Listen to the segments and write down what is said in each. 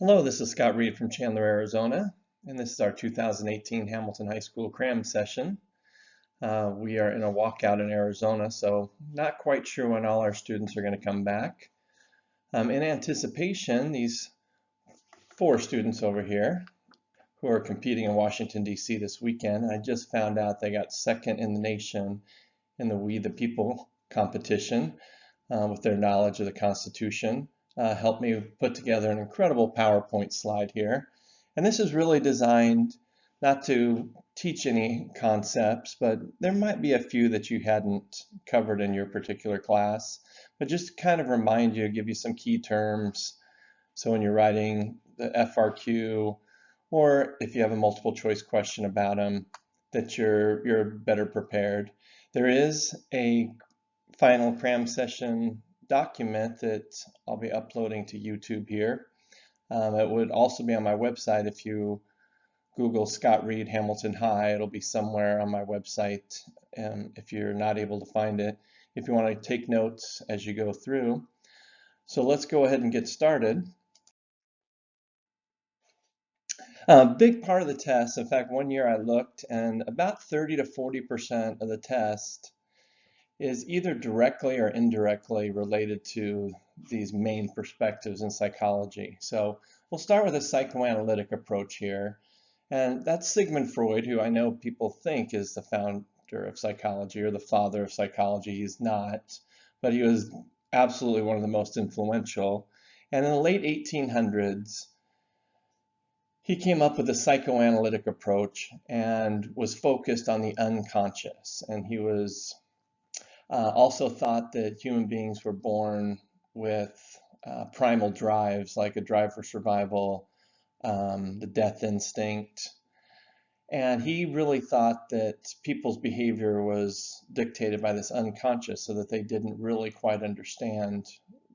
Hello, this is Scott Reed from Chandler, Arizona, and this is our 2018 Hamilton High School Cram session. We are in a walkout in Arizona, so not quite sure when all our students are going to come back. In anticipation, these 4 students over here who are competing in Washington, D.C. this weekend, I just found out they got second in the nation in the We the People competition with their knowledge of the Constitution. Helped me put together an incredible PowerPoint slide here. And this is really designed not to teach any concepts, but there might be a few that you hadn't covered in your particular class, but just kind of remind you, give you some key terms. So when you're writing the FRQ, or if you have a multiple choice question about them, that you're better prepared. There is a final cram session document that I'll be uploading to YouTube here. It would also be on my website. If you Google Scott Reed Hamilton High, it'll be somewhere on my website if you're not able to find it, if you want to take notes as you go through. So let's go ahead and get started. A big part of the test, in fact, one year I looked, and about 30 to 40% of the test is either directly or indirectly related to these main perspectives in psychology. So we'll start with a psychoanalytic approach here. And that's Sigmund Freud, who I know people think is the founder of psychology or the father of psychology. He's not, but he was absolutely one of the most influential. And in the late 1800s, he came up with a psychoanalytic approach and was focused on the unconscious. And he was also thought that human beings were born with primal drives, like a drive for survival, the death instinct. And he really thought that people's behavior was dictated by this unconscious, so that they didn't really quite understand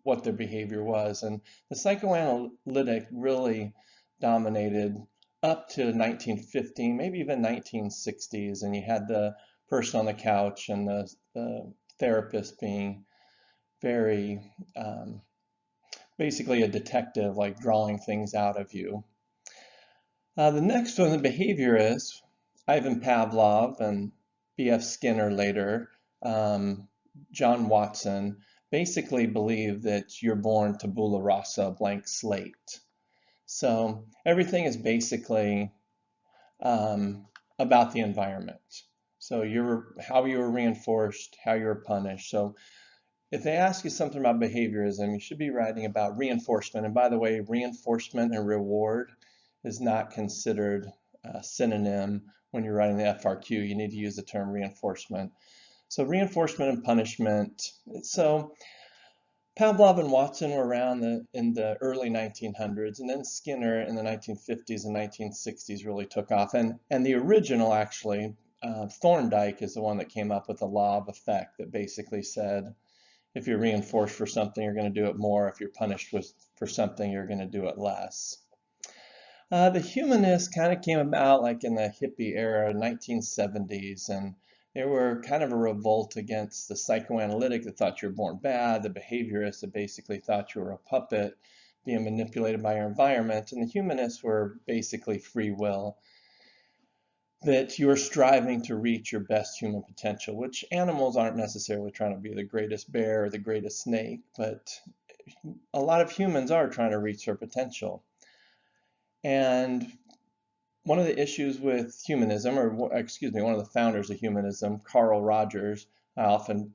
what their behavior was. And the psychoanalytic really dominated up to 1915, maybe even 1960s. And you had the person on the couch and the therapist being very basically a detective, like drawing things out of you. The next one, the behaviorists, Ivan Pavlov and B.F. Skinner later, John Watson, basically believe that you're born tabula rasa, blank slate. So everything is basically about the environment. So how you were reinforced, how you were punished. So if they ask you something about behaviorism, you should be writing about reinforcement. And by the way, reinforcement and reward is not considered a synonym when you're writing the FRQ. You need to use the term reinforcement. So reinforcement and punishment. So Pavlov and Watson were around in the early 1900s, and then Skinner in the 1950s and 1960s really took off. And the original, actually, Thorndike is the one that came up with the law of effect that basically said, if you're reinforced for something, you're going to do it more. If you're punished for something, you're going to do it less. The humanists kind of came about like in the hippie era, 1970s, and they were kind of a revolt against the psychoanalytic that thought you were born bad, the behaviorists that basically thought you were a puppet being manipulated by your environment, and the humanists were basically free will, that you're striving to reach your best human potential, which animals aren't necessarily trying to be the greatest bear or the greatest snake, but a lot of humans are trying to reach their potential. And one of the issues with humanism, or excuse me, one of the founders of humanism, Carl Rogers, I often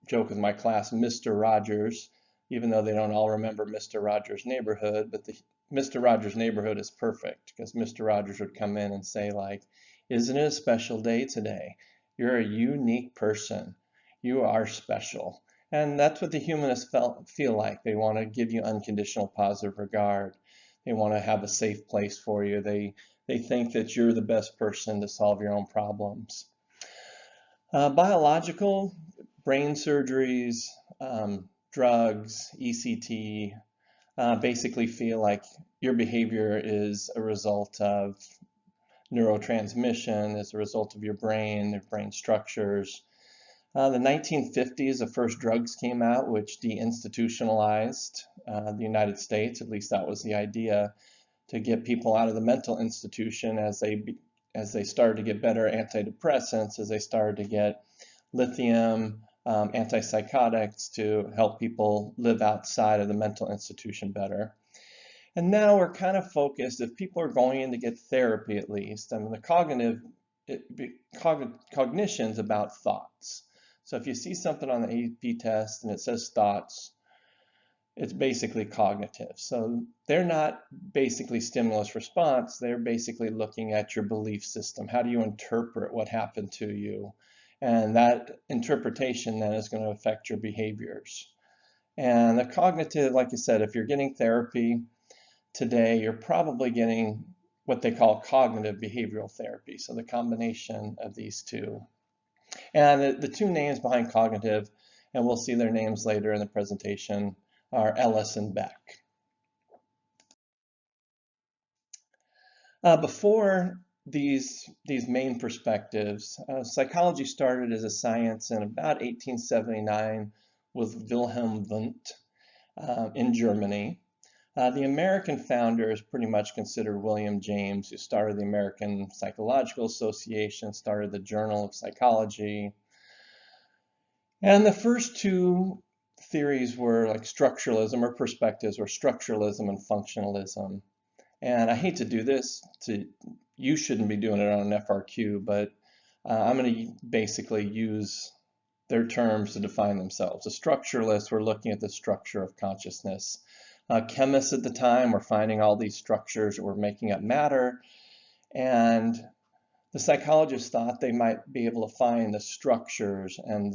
joke with my class, Mr. Rogers, even though they don't all remember Mr. Rogers' Neighborhood, but the Mr. Rogers' Neighborhood is perfect because Mr. Rogers would come in and say, like, isn't it a special day today? You're a unique person. You are special. And that's what the humanists feel like. They want to give you unconditional positive regard. They want to have a safe place for you. They think that you're the best person to solve your own problems. Biological, brain surgeries, drugs, ECT, basically feel like your behavior is a result of neurotransmission, as a result of your brain structures. The 1950s, the first drugs came out, which deinstitutionalized the United States. At least that was the idea, to get people out of the mental institution as they started to get better antidepressants, as they started to get lithium, antipsychotics to help people live outside of the mental institution better. And now we're kind of focused, if people are going in to get therapy at least, I mean, cognition's about thoughts. So if you see something on the AP test and it says thoughts, it's basically cognitive. So they're not basically stimulus response, they're basically looking at your belief system. How do you interpret what happened to you? And that interpretation then is going to affect your behaviors. And the cognitive, like I said, if you're getting therapy today, you're probably getting what they call cognitive behavioral therapy. So the combination of these two. And the two names behind cognitive, and we'll see their names later in the presentation, are Ellis and Beck. Before these main perspectives, psychology started as a science in about 1879 with Wilhelm Wundt in Germany. The American founder is pretty much considered William James, who started the American Psychological Association, started the Journal of Psychology. And the first two theories were like structuralism, or perspectives were structuralism and functionalism. And I hate to do this, you shouldn't be doing it on an FRQ, but I'm going to basically use their terms to define themselves. The structuralists were looking at the structure of consciousness. Chemists at the time were finding all these structures that were making up matter, and the psychologists thought they might be able to find the structures and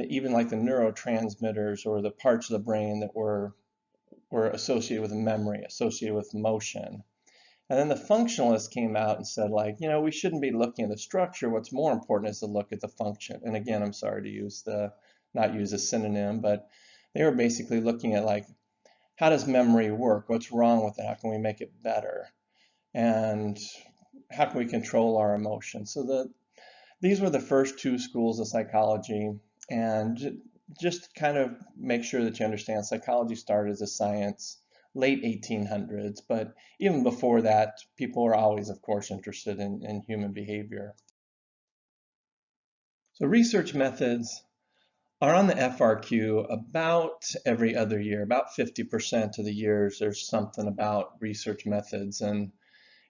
even like the neurotransmitters or the parts of the brain that were associated with memory, associated with motion. And then the functionalists came out and said, like, we shouldn't be looking at the structure. What's more important is to look at the function. And again, I'm sorry to not use a synonym, but they were basically looking at, like, how does memory work? What's wrong with it? How can we make it better? And how can we control our emotions? So these were the first two schools of psychology. And just kind of make sure that you understand, psychology started as a science late 1800s, but even before that, people were always, of course, interested in human behavior. So research methods are on the FRQ about every other year. About 50% of the years there's something about research methods. And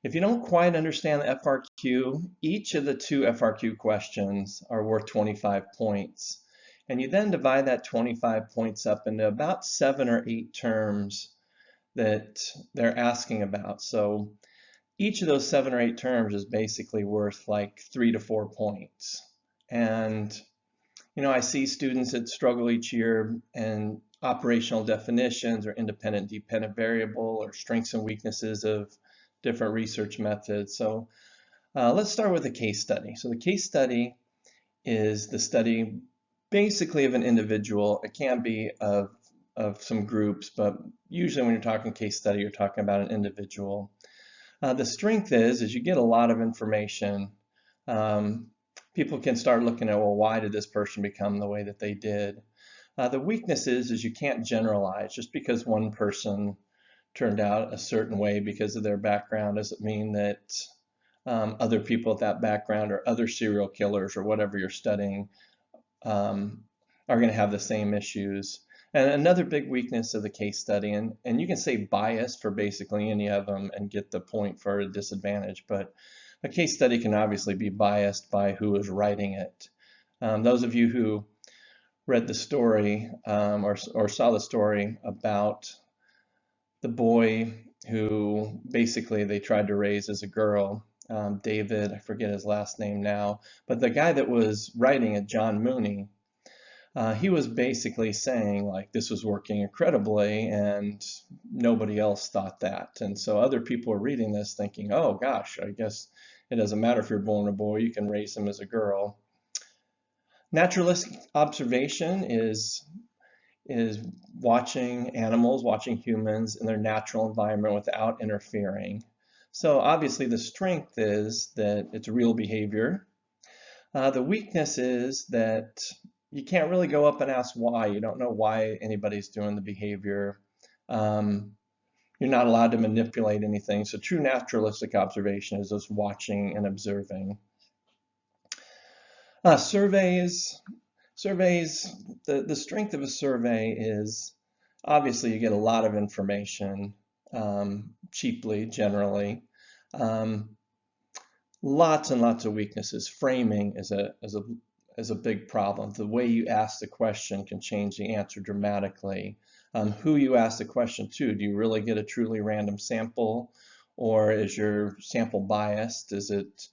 if you don't quite understand the FRQ, each of the two FRQ questions are worth 25 points. And you then divide that 25 points up into about 7 or 8 terms that they're asking about. So each of those 7 or 8 terms is basically worth like 3 to 4 points. And I see students that struggle each year in operational definitions or independent dependent variable or strengths and weaknesses of different research methods. So let's start with a case study. So the case study is the study basically of an individual. It can be of some groups, but usually when you're talking case study, you're talking about an individual. The strength is you get a lot of information. People can start looking at, well, why did this person become the way that they did? The weakness is you can't generalize. Just because one person turned out a certain way because of their background doesn't mean that other people with that background or other serial killers or whatever you're studying are going to have the same issues. And another big weakness of the case study, and you can say bias for basically any of them and get the point for a disadvantage, but a case study can obviously be biased by who is writing it. Those of you who read the story or saw the story about the boy who basically they tried to raise as a girl, David, I forget his last name now, but the guy that was writing it, John Mooney, he was basically saying like this was working incredibly and nobody else thought that. And so other people are reading this thinking, oh gosh, I guess it doesn't matter if you're born a boy, you can raise him as a girl. Naturalistic observation is watching animals, watching humans in their natural environment without interfering. So obviously the strength is that it's real behavior. The weakness is that you can't really go up and ask why. You don't know why anybody's doing the behavior. You're not allowed to manipulate anything. So true naturalistic observation is just watching and observing. Surveys, the strength of a survey is obviously you get a lot of information cheaply, generally. Lots and lots of weaknesses. Framing is a big problem. The way you ask the question can change the answer dramatically. Who you ask the question to, do you really get a truly random sample, or is your sample biased? Does it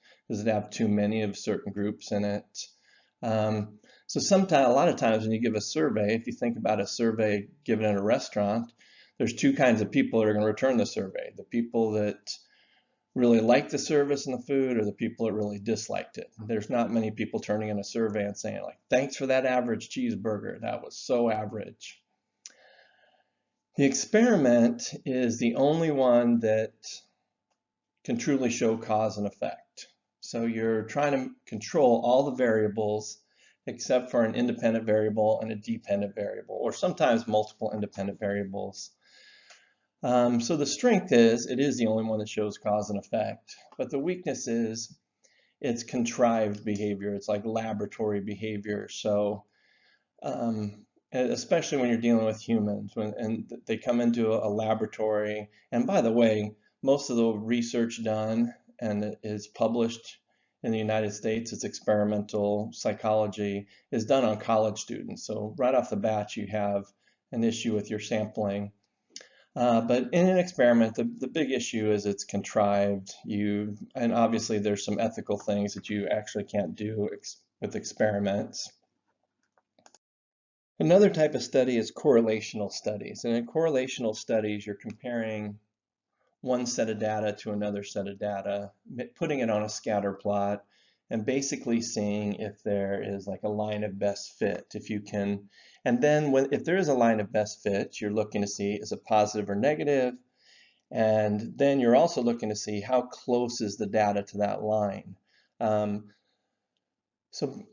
have too many of certain groups in it? So sometimes, a lot of times when you give a survey, if you think about a survey given at a restaurant, there's two kinds of people that are going to return the survey. The people that really liked the service and the food, or the people that really disliked it. There's not many people turning in a survey and saying like, thanks for that average cheeseburger, that was so average. The experiment is the only one that can truly show cause and effect. So you're trying to control all the variables except for an independent variable and a dependent variable, or sometimes multiple independent variables. So the strength is, it is the only one that shows cause and effect, but the weakness is it's contrived behavior. It's like laboratory behavior. So especially when you're dealing with humans, and they come into a laboratory, and by the way, most of the research done and is published in the United States, it's experimental psychology, is done on college students. So right off the bat, you have an issue with your sampling. But in an experiment, the big issue is it's contrived. And obviously there's some ethical things that you actually can't do with experiments. Another type of study is correlational studies. And in correlational studies, you're comparing one set of data to another set of data, putting it on a scatter plot, and basically seeing if there is like a line of best fit. If you can, and then if there is a line of best fit, you're looking to see is it positive or negative, and then you're also looking to see how close is the data to that line. So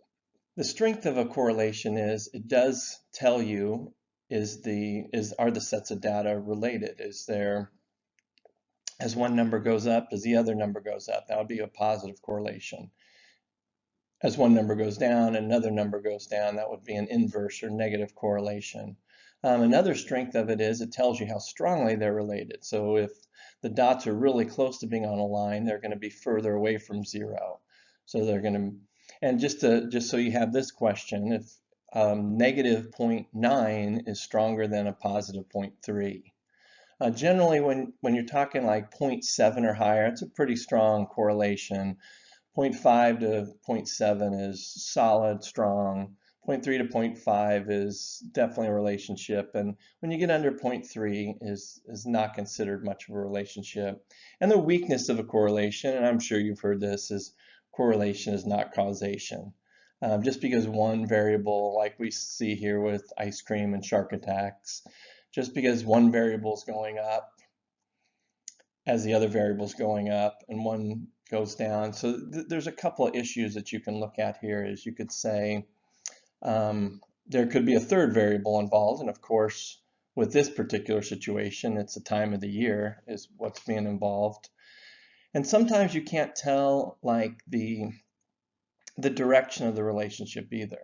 the strength of a correlation is it does tell you are the sets of data related? As one number goes up, as the other number goes up, that would be a positive correlation. As one number goes down, another number goes down, that would be an inverse or negative correlation. Another strength of it is it tells you how strongly they're related. So if the dots are really close to being on a line, they're going to be further away from zero. So they're going to, and just so you have this question, if negative 0.9 is stronger than a positive 0.3. Generally, when you're talking like 0.7 or higher, it's a pretty strong correlation. 0.5 to 0.7 is solid, strong. 0.3 to 0.5 is definitely a relationship. And when you get under 0.3 is not considered much of a relationship. And the weakness of a correlation, and I'm sure you've heard this, is correlation is not causation. Just because one variable, like we see here with ice cream and shark attacks, just because one variable is going up as the other variable is going up and one goes down. So there's a couple of issues that you can look at here. Is you could say there could be a third variable involved, and of course with this particular situation it's the time of the year is what's being involved. And sometimes you can't tell like the direction of the relationship either.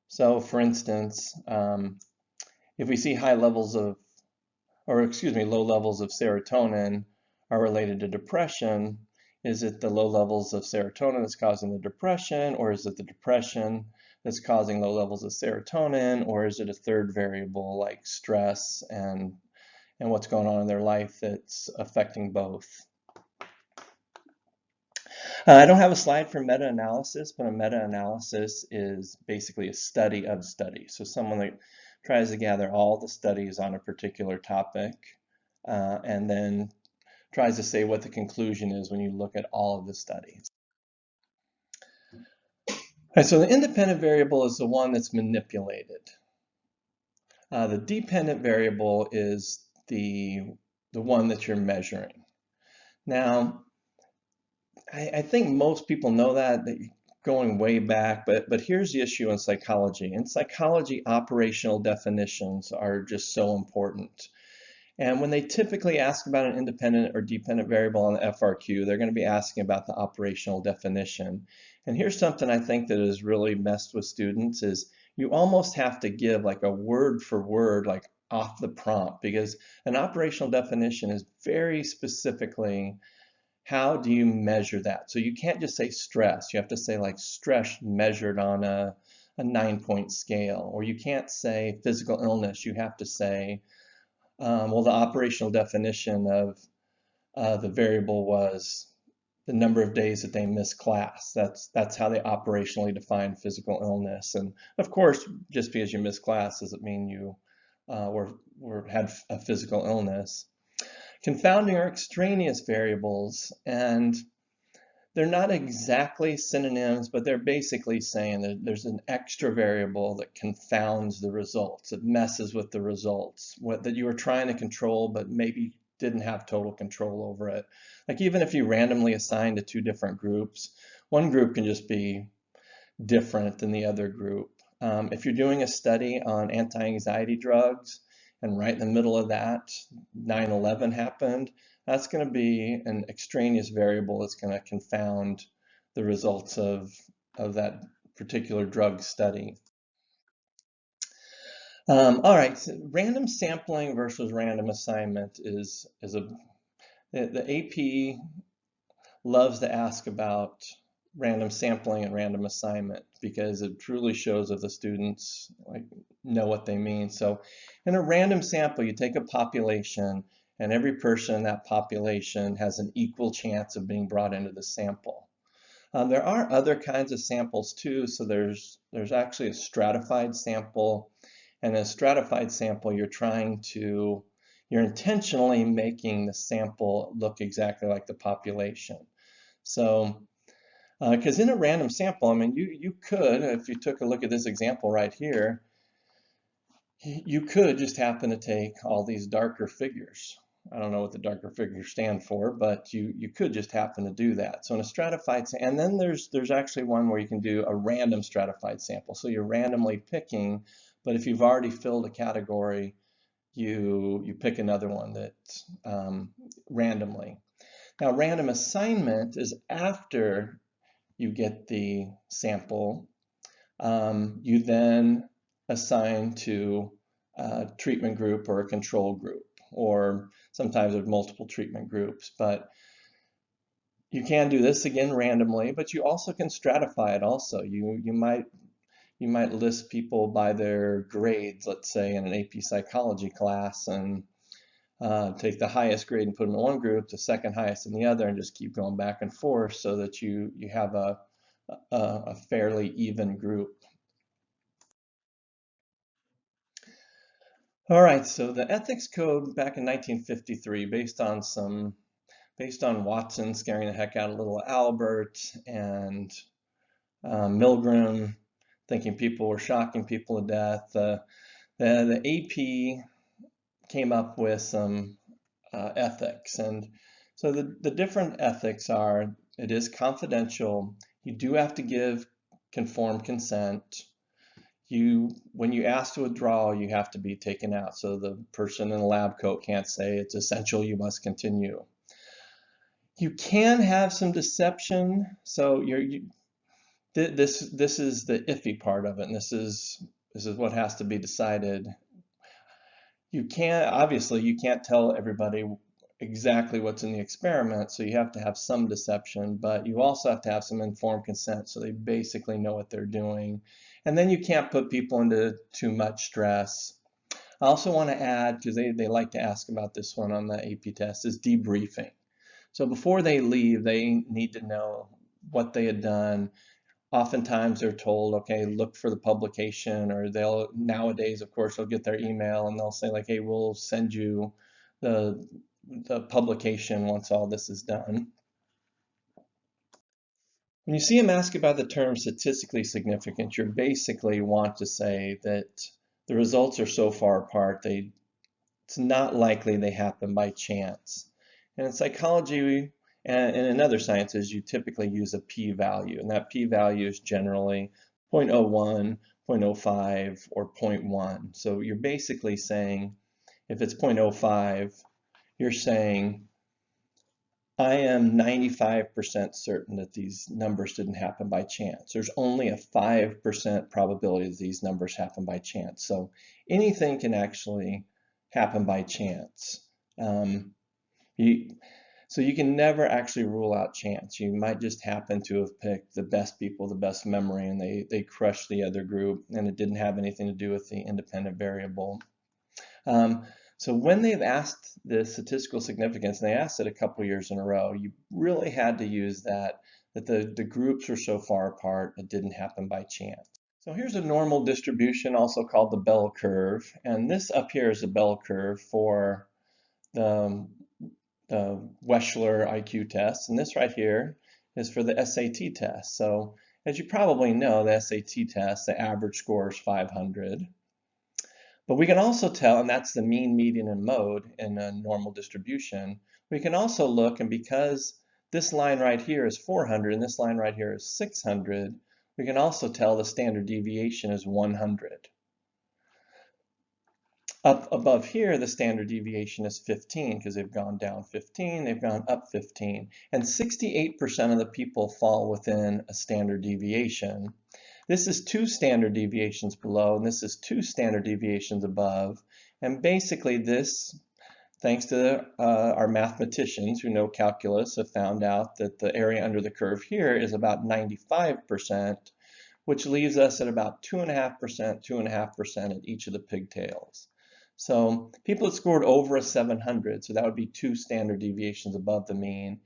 So for instance, if we see low levels of serotonin are related to depression, is it the low levels of serotonin that's causing the depression, or is it the depression that's causing low levels of serotonin, or is it a third variable like stress and what's going on in their life that's affecting both? I don't have a slide for meta-analysis, but a meta-analysis is basically a study of studies. So someone that tries to gather all the studies on a particular topic and then tries to say what the conclusion is when you look at all of the studies. Right, so the independent variable is the one that's manipulated. The dependent variable is the one that you're measuring. Now, I think most people know that going way back, but here's the issue in psychology. In psychology, operational definitions are just so important. And when they typically ask about an independent or dependent variable on the FRQ, they're going to be asking about the operational definition. And here's something I think that has really messed with students is you almost have to give like a word for word, like off the prompt, because an operational definition is very specifically how do you measure that? So you can't just say stress. You have to say like stress measured on a 9-point scale, or you can't say physical illness. You have to say, well, the operational definition of the variable was the number of days that they missed class. That's how they operationally define physical illness. And of course, just because you missed class doesn't mean you had a physical illness. Confounding are extraneous variables, and they're not exactly synonyms, but they're basically saying that there's an extra variable that confounds the results. It messes with the results that you were trying to control, but maybe didn't have total control over it. Like even if you randomly assign to two different groups, one group can just be different than the other group. If you're doing a study on anti-anxiety drugs, and right in the middle of that, 9/11 happened, that's going to be an extraneous variable that's going to confound the results of that particular drug study. All right, so random sampling versus random assignment the AP loves to ask about random sampling and random assignment because it truly shows that the students know what they mean. So in a random sample, you take a population and every person in that population has an equal chance of being brought into the sample. There are other kinds of samples too. So there's actually a stratified sample, and in a stratified sample, you're intentionally making the sample look exactly like the population. So because in a random sample, I mean, you could, if you took a look at this example right here, you could just happen to take all these darker figures. I don't know what the darker figures stand for, but you could just happen to do that. So in a stratified, and then there's actually one where you can do a random stratified sample. So you're randomly picking, but if you've already filled a category, you pick another one that's randomly. Now, random assignment is after you get the sample, you then assign to a treatment group or a control group, or sometimes there's multiple treatment groups. But you can do this again randomly, but you also can stratify it also. You might list people by their grades, let's say in an AP psychology class, and take the highest grade and put them in one group, the second highest in the other, and just keep going back and forth so that you have a fairly even group. All right, so the ethics code back in 1953, based on Watson scaring the heck out of little Albert and Milgram thinking people were shocking people to death, the AP came up with some ethics. And so the different ethics are, it is confidential. You do have to give conformed consent. When you ask to withdraw, you have to be taken out. So the person in the lab coat can't say it's essential, you must continue. You can have some deception. So this is the iffy part of it, and this is what has to be decided. Obviously you can't tell everybody exactly what's in the experiment, so you have to have some deception, but you also have to have some informed consent so they basically know what they're doing. And then you can't put people into too much stress. I also want to add, because they like to ask about this one on the AP test, is debriefing. So before they leave, they need to know what they had done. Oftentimes they're told, okay, look for the publication, or nowadays, of course, they'll get their email and they'll say like, hey, we'll send you the publication once all this is done. When you see them ask about the term statistically significant, you basically want to say that the results are so far apart, it's not likely they happen by chance. And in psychology, And in other sciences, you typically use a p-value, and that p-value is generally 0.01, 0.05, or 0.1. So you're basically saying, if it's 0.05, you're saying, I am 95% certain that these numbers didn't happen by chance. There's only a 5% probability that these numbers happen by chance. So anything can actually happen by chance. So you can never actually rule out chance. You might just happen to have picked the best people, the best memory, and they crushed the other group, and it didn't have anything to do with the independent variable. So when they've asked the statistical significance, and they asked it a couple years in a row, you really had to use that the groups were so far apart, it didn't happen by chance. So here's a normal distribution, also called the bell curve. And this up here is a bell curve for the Wechsler IQ test. And this right here is for the SAT test. So as you probably know, the SAT test, the average score is 500. But we can also tell, and that's the mean, median, and mode in a normal distribution, we can also look, and because this line right here is 400 and this line right here is 600, we can also tell the standard deviation is 100. Up above here, the standard deviation is 15 because they've gone down 15, they've gone up 15. And 68% of the people fall within a standard deviation. This is 2 standard deviations below, and this is 2 standard deviations above. And basically this, thanks to our mathematicians who know calculus, have found out that the area under the curve here is about 95%, which leaves us at about 2.5%, 2.5% at each of the pigtails. So people that scored over a 700, so that would be 2 standard deviations above the mean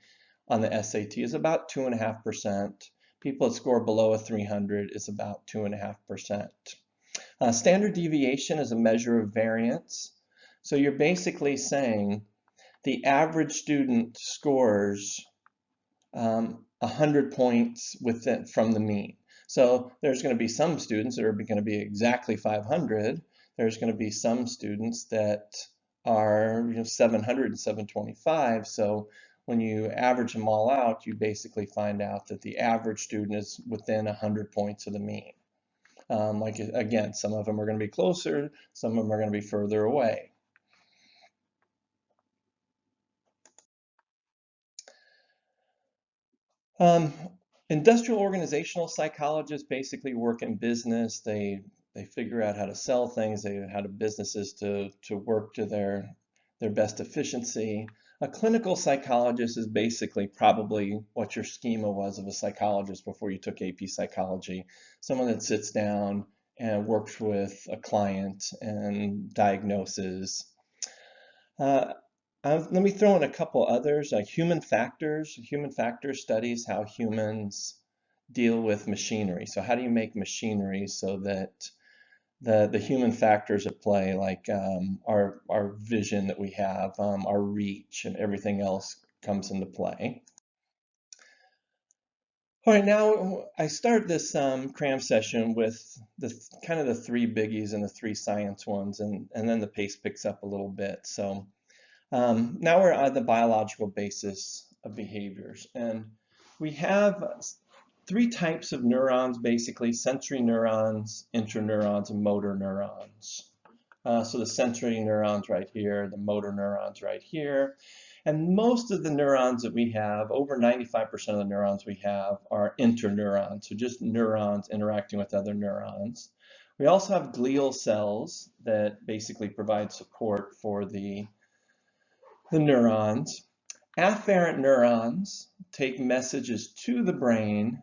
on the SAT, is about 2.5%. People that score below a 300 is about 2.5%. Standard deviation is a measure of variance. So you're basically saying the average student scores 100 points from the mean. So there's going to be some students that are going to be exactly 500. There's going to be some students that are 700 and 725. So when you average them all out, you basically find out that the average student is within 100 points of the mean. Like again, some of them are going to be closer, some of them are going to be further away. Industrial organizational psychologists basically work in business. They figure out how to sell things, how to businesses to work to their best efficiency. A clinical psychologist is basically probably what your schema was of a psychologist before you took AP psychology. Someone that sits down and works with a client and diagnoses. Let me throw in a couple others, like human factors. Human factors studies how humans deal with machinery. So how do you make machinery so that the human factors at play, like our vision that we have, our reach, and everything else comes into play. All right, now I start this Cram session with kind of the 3 biggies and the 3 science ones, and then the pace picks up a little bit. So now we're on the biological basis of behaviors, and we have 3 types of neurons, basically: sensory neurons, interneurons, and motor neurons. So the sensory neurons right here, the motor neurons right here. And most of the neurons that we have, over 95% of the neurons we have, are interneurons, so just neurons interacting with other neurons. We also have glial cells that basically provide support for the neurons. Afferent neurons take messages to the brain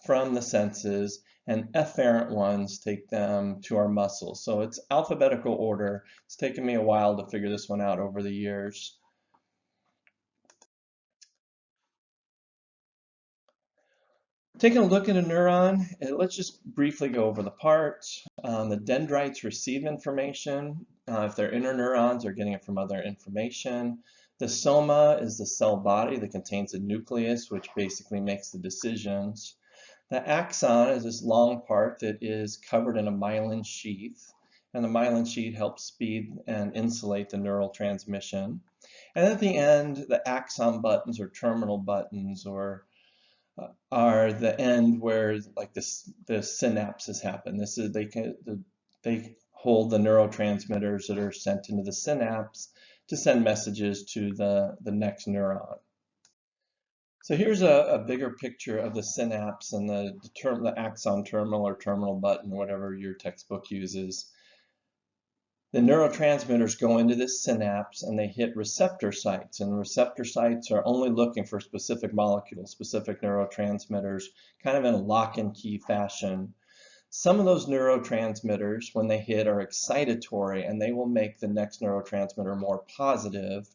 from the senses, and efferent ones take them to our muscles. So it's alphabetical order. It's taken me a while to figure this one out over the years. Taking a look at a neuron, let's just briefly go over the parts. The dendrites receive information. If they're interneurons, they're getting it from other information. The soma is the cell body that contains the nucleus, which basically makes the decisions. The axon is this long part that is covered in a myelin sheath, and the myelin sheath helps speed and insulate the neural transmission. And at the end, the axon buttons or terminal buttons are the end where like the synapses happen. This is they hold the neurotransmitters that are sent into the synapse to send messages to the next neuron. So here's a bigger picture of the synapse and the axon terminal or terminal button, whatever your textbook uses. The neurotransmitters go into this synapse and they hit receptor sites, and receptor sites are only looking for specific molecules, specific neurotransmitters, kind of in a lock and key fashion. Some of those neurotransmitters, when they hit, are excitatory and they will make the next neurotransmitter more positive.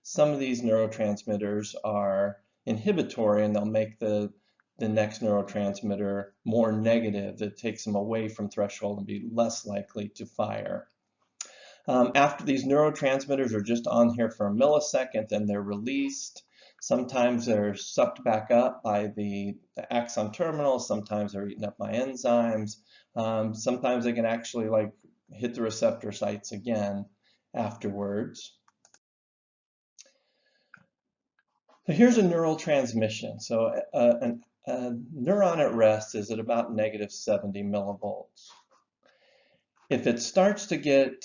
Some of these neurotransmitters are inhibitory and they'll make the next neurotransmitter more negative. That takes them away from threshold and be less likely to fire. After these neurotransmitters are just on here for a millisecond, then they're released. Sometimes they're sucked back up by the axon terminal. Sometimes they're eaten up by enzymes. Sometimes they can actually like hit the receptor sites again afterwards. So here's a neural transmission. So a neuron at rest is at about -70 millivolts. If it starts to get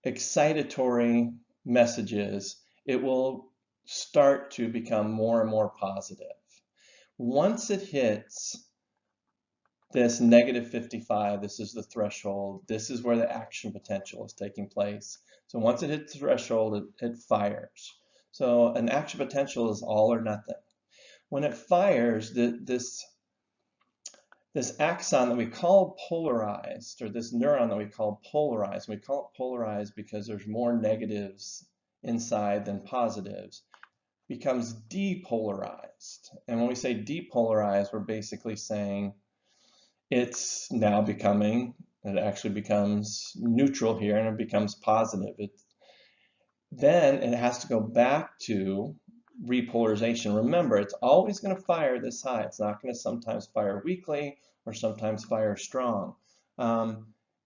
excitatory messages, it will start to become more and more positive. Once it hits this -55, this is the threshold, this is where the action potential is taking place. So once it hits the threshold, it fires. So an action potential is all or nothing. When it fires, this axon that we call polarized, or this neuron that we call polarized, we call it polarized because there's more negatives inside than positives, becomes depolarized. And when we say depolarized, we're basically saying it's now it actually becomes neutral here and it becomes positive. Then it has to go back to repolarization. Remember, it's always going to fire this high. It's not going to sometimes fire weakly or sometimes fire strong.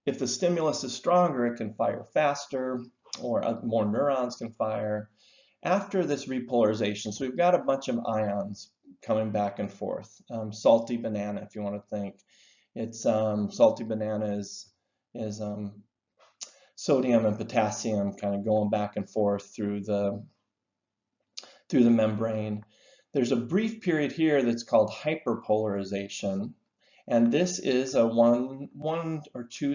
If the stimulus is stronger, it can fire faster, or more neurons can fire. After this repolarization, so we've got a bunch of ions coming back and forth. Salty banana, if you want to think. It's salty banana is sodium and potassium kind of going back and forth through the membrane. There's a brief period here that's called hyperpolarization, and this is a one or two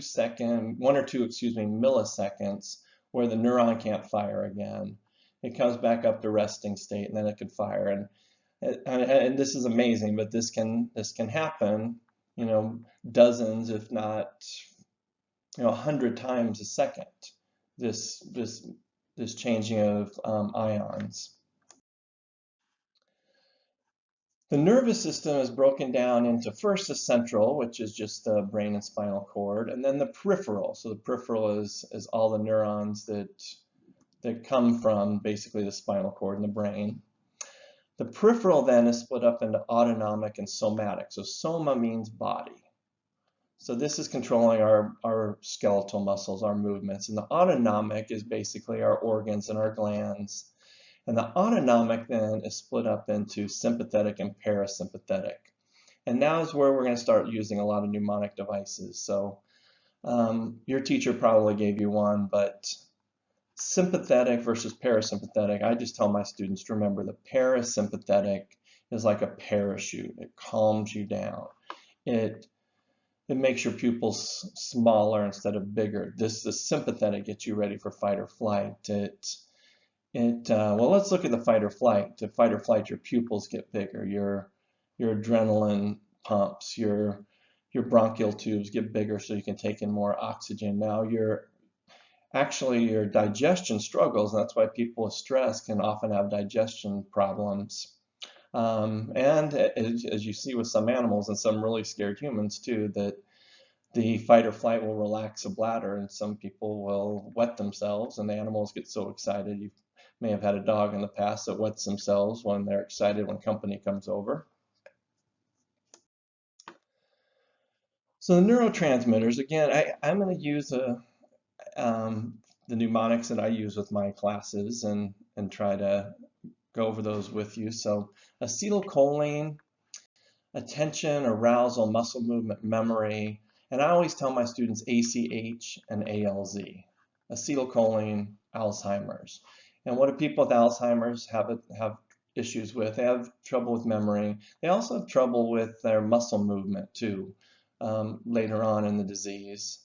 milliseconds where the neuron can't fire again. It comes back up to resting state and then it can fire. And this is amazing, but this can happen, dozens, if not 100 times a second. This changing of ions. The nervous system is broken down into first the central, which is just the brain and spinal cord, and then the peripheral. So the peripheral is all the neurons that come from basically the spinal cord and the brain. The peripheral then is split up into autonomic and somatic. So soma means body. So this is controlling our skeletal muscles, our movements. And the autonomic is basically our organs and our glands. And the autonomic then is split up into sympathetic and parasympathetic. And now is where we're going to start using a lot of mnemonic devices. So your teacher probably gave you one, but sympathetic versus parasympathetic, I just tell my students to remember the parasympathetic is like a parachute. It calms you down. It makes your pupils smaller instead of bigger. The sympathetic gets you ready for fight or flight. Well, let's look at the fight or flight. To fight or flight, your pupils get bigger. Your adrenaline pumps. Your bronchial tubes get bigger so you can take in more oxygen. Now your digestion struggles, and that's why people with stress can often have digestion problems. And as you see with some animals and some really scared humans too, that the fight or flight will relax the bladder, and some people will wet themselves, and the animals get so excited. You may have had a dog in the past that wets themselves when they're excited when company comes over. So the neurotransmitters, again, I'm going to use the mnemonics that I use with my classes and try to go over those with you. So acetylcholine, attention, arousal, muscle movement, memory, and I always tell my students ACH and ALZ, acetylcholine, Alzheimer's. And what do people with Alzheimer's have issues with? They have trouble with memory. They also have trouble with their muscle movement too, later on in the disease.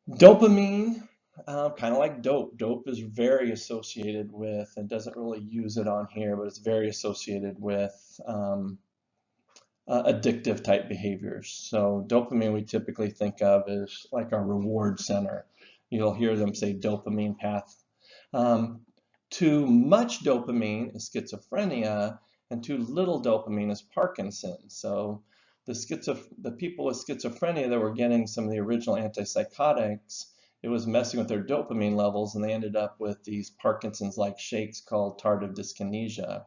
Dopamine, kind of like dope. Dope is very associated with, and doesn't really use it on here, but it's very associated with addictive type behaviors. So dopamine we typically think of as like our reward center. You'll hear them say dopamine path. Too much dopamine is schizophrenia, and too little dopamine is Parkinson's. So the people with schizophrenia that were getting some of the original antipsychotics, it was messing with their dopamine levels, and they ended up with these Parkinson's-like shakes called tardive dyskinesia.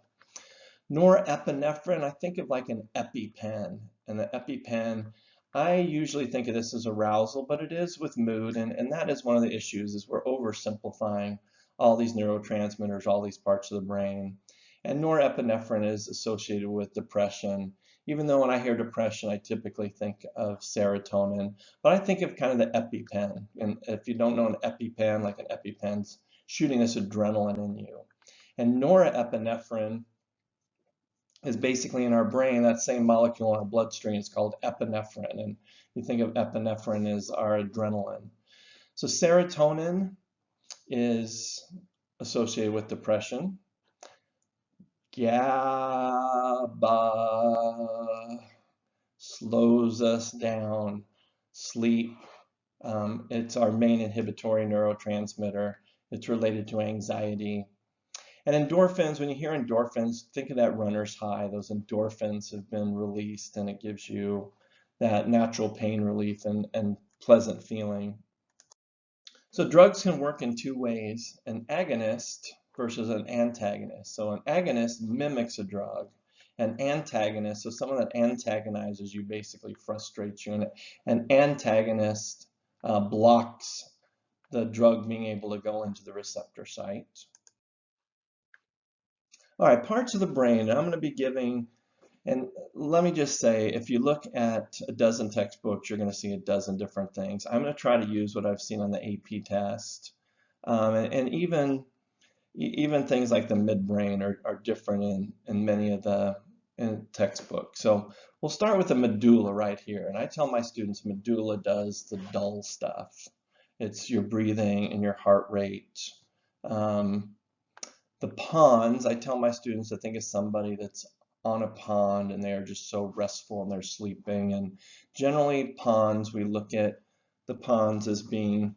Norepinephrine, I think of like an EpiPen, and the EpiPen, I usually think of this as arousal, but it is with mood, and that is one of the issues, is we're oversimplifying all these neurotransmitters, all these parts of the brain. And norepinephrine is associated with depression, even though when I hear depression, I typically think of serotonin, but I think of kind of the EpiPen. And if you don't know an EpiPen, like an EpiPen's shooting this adrenaline in you. And norepinephrine is basically in our brain, that same molecule in our bloodstream is called epinephrine. And you think of epinephrine as our adrenaline. So serotonin is associated with depression. GABA slows us down. Sleep, it's our main inhibitory neurotransmitter. It's related to anxiety. And endorphins, when you hear endorphins, think of that runner's high. Those endorphins have been released, and it gives you that natural pain relief and pleasant feeling. So drugs can work in two ways, an agonist versus an antagonist. So an agonist mimics a drug. An antagonist, so someone that antagonizes you basically frustrates you. And an antagonist blocks the drug being able to go into the receptor site. All right, parts of the brain. I'm going to be giving, and let me just say, if you look at a dozen textbooks, you're going to see a dozen different things. I'm going to try to use what I've seen on the AP test. And even things like the midbrain are different in many of the textbooks. So we'll start with the medulla right here. And I tell my students medulla does the dull stuff. It's your breathing and your heart rate. The pons, I tell my students to think of somebody that's on a pond and they're just so restful and they're sleeping. And generally pons, we look at the pons as being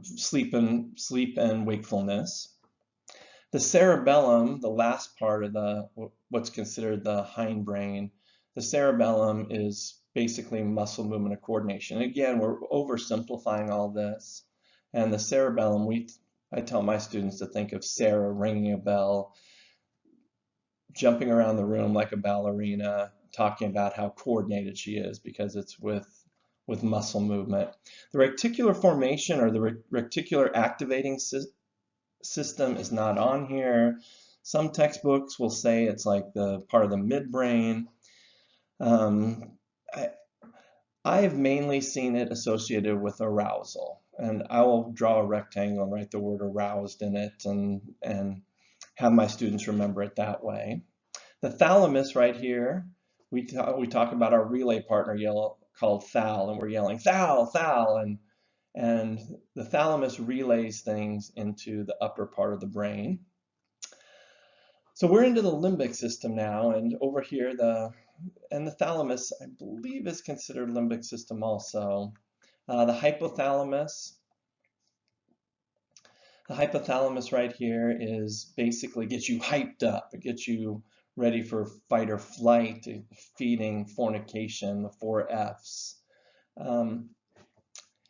sleep and wakefulness. The cerebellum, the last part of what's considered the hindbrain, the cerebellum is basically muscle movement and coordination. And again, we're oversimplifying all this. And the cerebellum, I tell my students to think of Sarah ringing a bell, jumping around the room like a ballerina, talking about how coordinated she is because it's with muscle movement. The reticular formation or the reticular activating system is not on here. Some textbooks will say it's like the part of the midbrain. I have mainly seen it associated with arousal, and I will draw a rectangle and write the word aroused in it and have my students remember it that way. The thalamus right here, we talk about our relay partner called thal, and we're yelling thal, thal, and the thalamus relays things into the upper part of the brain. So we're into the limbic system now, and over here the thalamus, I believe, is considered limbic system also. The hypothalamus right here is basically gets you hyped up. It gets you ready for fight or flight, feeding, fornication, the 4 F's. The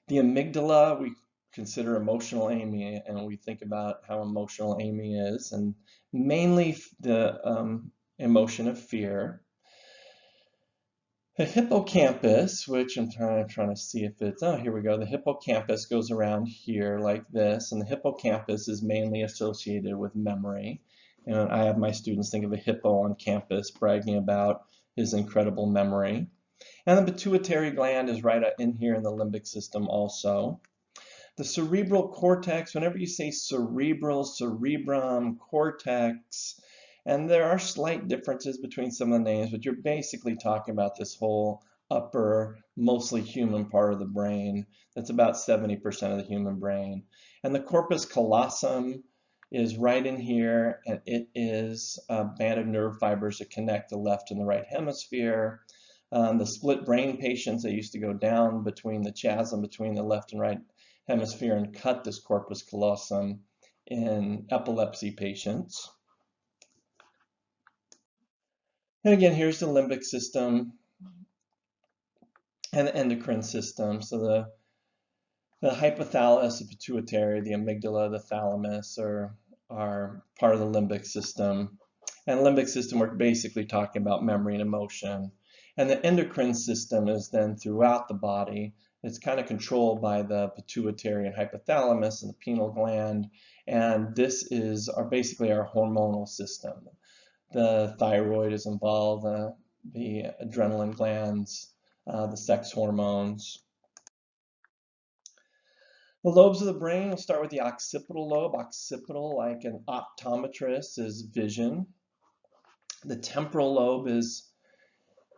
amygdala, we consider emotional Amy, and we think about how emotional Amy is, and mainly the emotion of fear. The hippocampus, which I'm trying to see if it's, oh, here we go. The hippocampus goes around here like this, and the hippocampus is mainly associated with memory. And I have my students think of a hippo on campus bragging about his incredible memory. And the pituitary gland is right in here in the limbic system also. The cerebral cortex, whenever you say cerebral, cerebrum, cortex, and there are slight differences between some of the names, but you're basically talking about this whole upper, mostly human part of the brain. That's about 70% of the human brain. And the corpus callosum is right in here, and it is a band of nerve fibers that connect the left and the right hemisphere. The split brain patients, they used to go down between the chasm between the left and right hemisphere and cut this corpus callosum in epilepsy patients. And again, here's the limbic system and the endocrine system. So the hypothalamus, the pituitary, the amygdala, the thalamus are part of the limbic system. And the limbic system, we're basically talking about memory and emotion. And the endocrine system is then throughout the body. It's kind of controlled by the pituitary and hypothalamus and the pineal gland. And this is basically our hormonal system. The thyroid is involved, the adrenaline glands, the sex hormones. The lobes of the brain, we'll start with the occipital lobe. Occipital, like an optometrist, is vision. The temporal lobe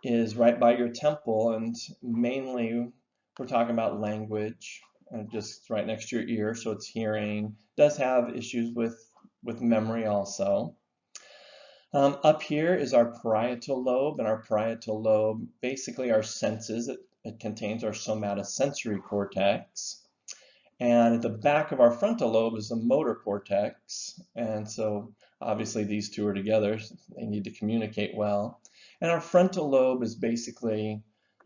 is right by your temple, and mainly we're talking about language, just right next to your ear, so it's hearing. It does have issues with memory also. Up here is our parietal lobe, and our parietal lobe, basically our senses. It contains our somatosensory cortex. And at the back of our frontal lobe is the motor cortex. And so obviously these two are together. They need to communicate well. And our frontal lobe is basically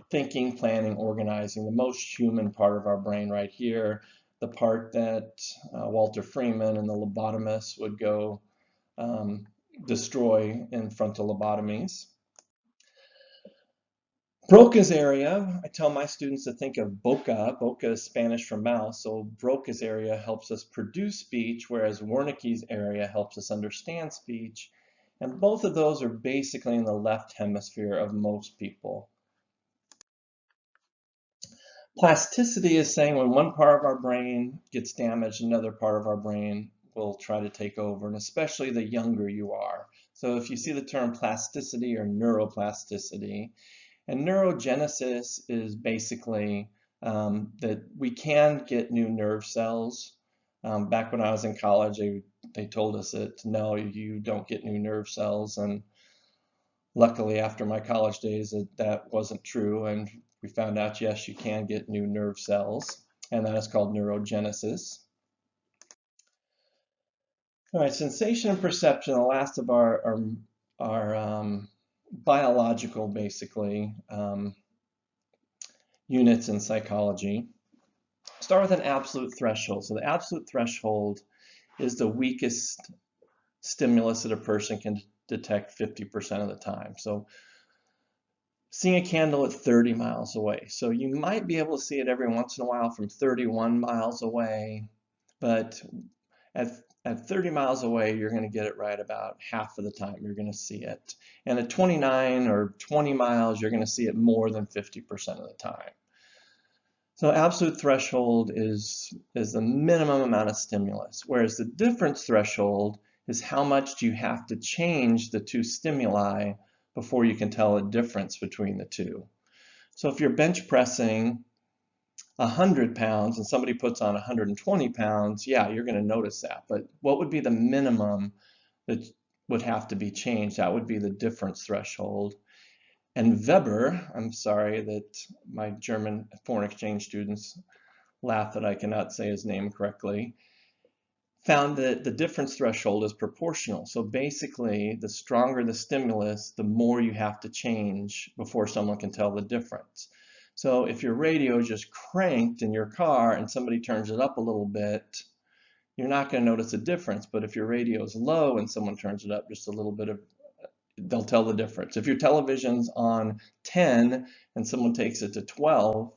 thinking, planning, organizing, the most human part of our brain right here, the part that Walter Freeman and the lobotomists would go destroy in frontal lobotomies. Broca's area, I tell my students to think of boca. Boca is Spanish for mouth, so Broca's area helps us produce speech, whereas Wernicke's area helps us understand speech. And both of those are basically in the left hemisphere of most people. Plasticity is saying when one part of our brain gets damaged, another part of our brain will try to take over, and especially the younger you are. So if you see the term plasticity or neuroplasticity, and neurogenesis is basically that we can get new nerve cells. Back when I was in college, they told us that no, you don't get new nerve cells. And luckily, after my college days, that wasn't true. And we found out, yes, you can get new nerve cells. And that is called neurogenesis. All right, sensation and perception, the last of our biological, basically, units in psychology. Start with an absolute threshold. So the absolute threshold is the weakest stimulus that a person can detect 50% of the time. So seeing a candle at 30 miles away. So you might be able to see it every once in a while from 31 miles away, but at 30 miles away, you're going to get it right about half of the time you're going to see it. And at 29 or 20 miles, you're going to see it more than 50% of the time. So absolute threshold is the minimum amount of stimulus, whereas the difference threshold is how much do you have to change the two stimuli before you can tell a difference between the two. So if you're bench pressing 100 pounds and somebody puts on 120 pounds, yeah, you're going to notice that. But what would be the minimum that would have to be changed? That would be the difference threshold. And Weber, I'm sorry that my German foreign exchange students laugh that I cannot say his name correctly, found that the difference threshold is proportional. So basically, the stronger the stimulus, the more you have to change before someone can tell the difference. So if your radio is just cranked in your car and somebody turns it up a little bit, you're not going to notice a difference. But if your radio is low and someone turns it up just a little bit, they'll tell the difference. If your television's on 10 and someone takes it to 12,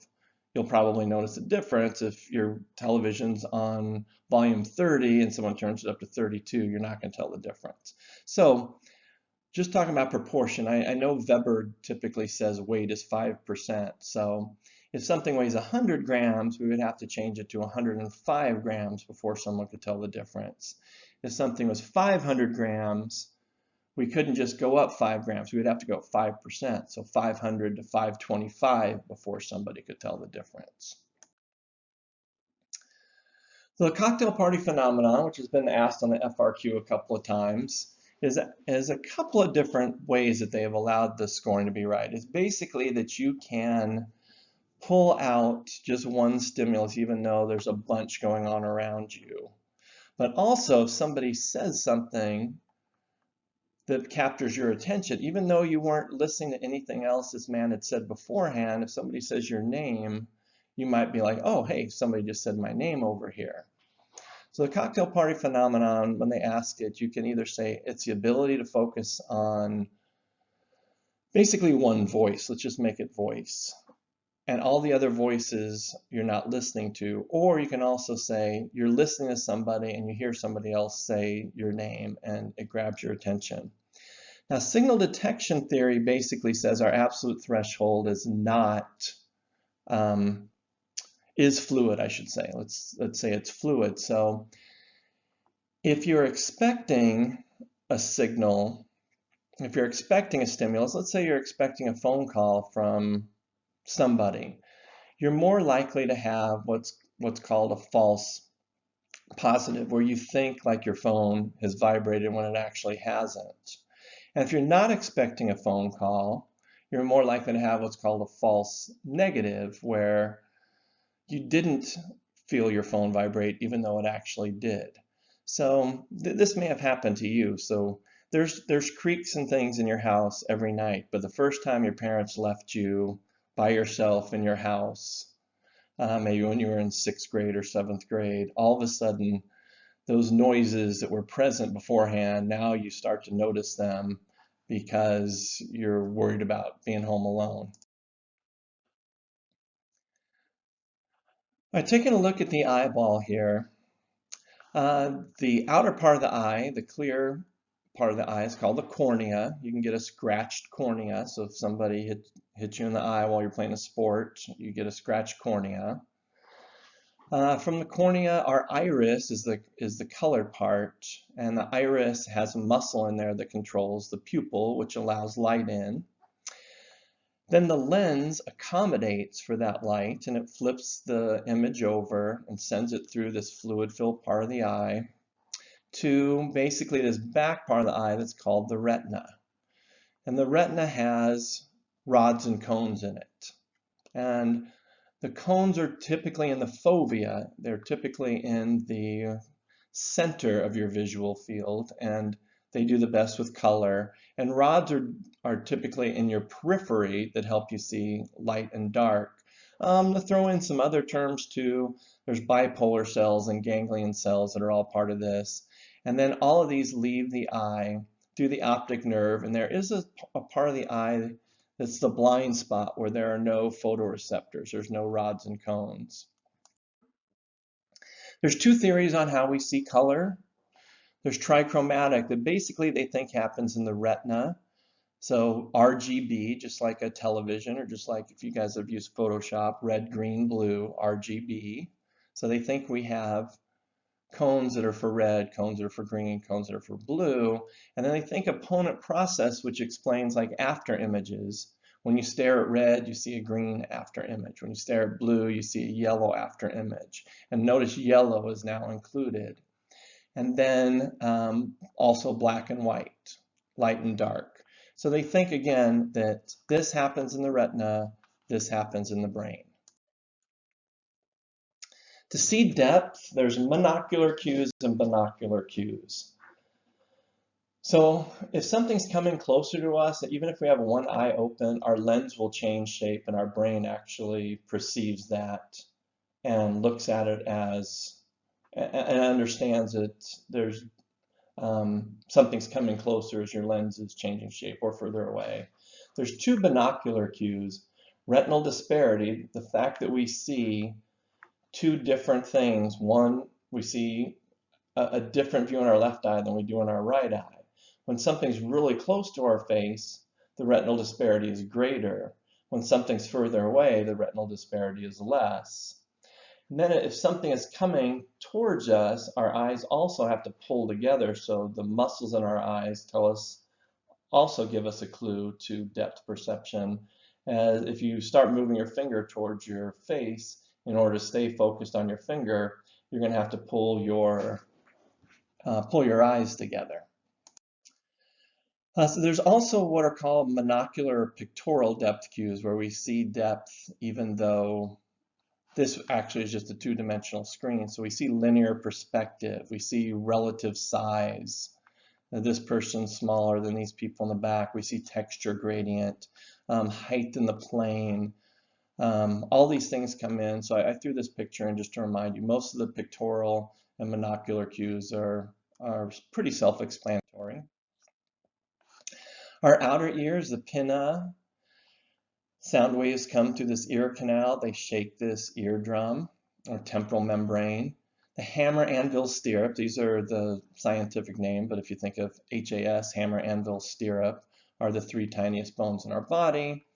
you'll probably notice a difference. If your television's on volume 30 and someone turns it up to 32, you're not going to tell the difference. So just talking about proportion, I know Weber typically says weight is 5%. So if something weighs 100 grams, we would have to change it to 105 grams before someone could tell the difference. If something was 500 grams, we couldn't just go up 5 grams. We would have to go up 5%. So 500 to 525 before somebody could tell the difference. So the cocktail party phenomenon, which has been asked on the FRQ a couple of times, is a couple of different ways that they have allowed the scoring to be right. It's basically that you can pull out just one stimulus even though there's a bunch going on around you. But also if somebody says something that captures your attention, even though you weren't listening to anything else this man had said beforehand, if somebody says your name, you might be like, oh, hey, somebody just said my name over here. So the cocktail party phenomenon, when they ask it, you can either say it's the ability to focus on basically one voice, let's just make it voice, and all the other voices you're not listening to, or you can also say you're listening to somebody and you hear somebody else say your name and it grabs your attention. Now, signal detection theory basically says our absolute threshold is not, is fluid, I should say. Let's say it's fluid. So if you're expecting a signal, if you're expecting a stimulus, let's say you're expecting a phone call from somebody, you're more likely to have what's called a false positive, where you think like your phone has vibrated when it actually hasn't. And if you're not expecting a phone call, you're more likely to have what's called a false negative, where you didn't feel your phone vibrate even though it actually did. So this may have happened to you. So there's creaks and things in your house every night, but the first time your parents left you by yourself in your house, maybe when you were in 6th grade or 7th grade, all of a sudden those noises that were present beforehand, now you start to notice them because you're worried about being home alone. All right, taking a look at the eyeball here, the outer part of the eye, the clear part of the eye, is called the cornea. You can get a scratched cornea. So if somebody hits you in the eye while you're playing a sport, you get a scratched cornea. From the cornea, our iris is the colored part, and the iris has a muscle in there that controls the pupil, which allows light in. Then the lens accommodates for that light, and it flips the image over and sends it through this fluid-filled part of the eye to basically this back part of the eye that's called the retina. And the retina has rods and cones in it. And the cones are typically in the fovea. They're typically in the center of your visual field, and they do the best with color. And rods are typically in your periphery that help you see light and dark. To throw in some other terms too, there's bipolar cells and ganglion cells that are all part of this. And then all of these leave the eye through the optic nerve, and there is a part of the eye that's the blind spot where there are no photoreceptors. There's no rods and cones. There's two theories on how we see color. There's trichromatic, that basically they think happens in the retina. So RGB, just like a television, or just like if you guys have used Photoshop, red, green, blue, RGB. So they think we have cones that are for red, cones that are for green, cones that are for blue. And then they think opponent process, which explains like after images. When you stare at red, you see a green after image. When you stare at blue, you see a yellow after image. And notice yellow is now included. And then also black and white, light and dark. So they think again that this happens in the retina, this happens in the brain. To see depth, there's monocular cues and binocular cues. So if something's coming closer to us, even if we have one eye open, our lens will change shape and our brain actually perceives that and looks at it as, and understands that there's something's coming closer as your lens is changing shape, or further away. There's two binocular cues. Retinal disparity, the fact that we see two different things. One, we see a different view in our left eye than we do in our right eye. When something's really close to our face, the retinal disparity is greater. When something's further away, the retinal disparity is less. And then if something is coming towards us, our eyes also have to pull together, so the muscles in our eyes also give us a clue to depth perception. As if you start moving your finger towards your face, in order to stay focused on your finger, you're going to have to pull your eyes together. So there's also what are called monocular pictorial depth cues, where we see depth even though this actually is just a two-dimensional screen. So we see linear perspective, we see relative size. Now, this person's smaller than these people in the back. We see texture gradient, height in the plane. All these things come in. So I threw this picture in just to remind you, most of the pictorial and monocular cues are pretty self-explanatory. Our outer ears, the pinna, sound waves come through this ear canal. They shake this eardrum or temporal membrane. The hammer, anvil, stirrup, these are the scientific name, but if you think of HAS, hammer, anvil, stirrup, are the three tiniest bones in our body.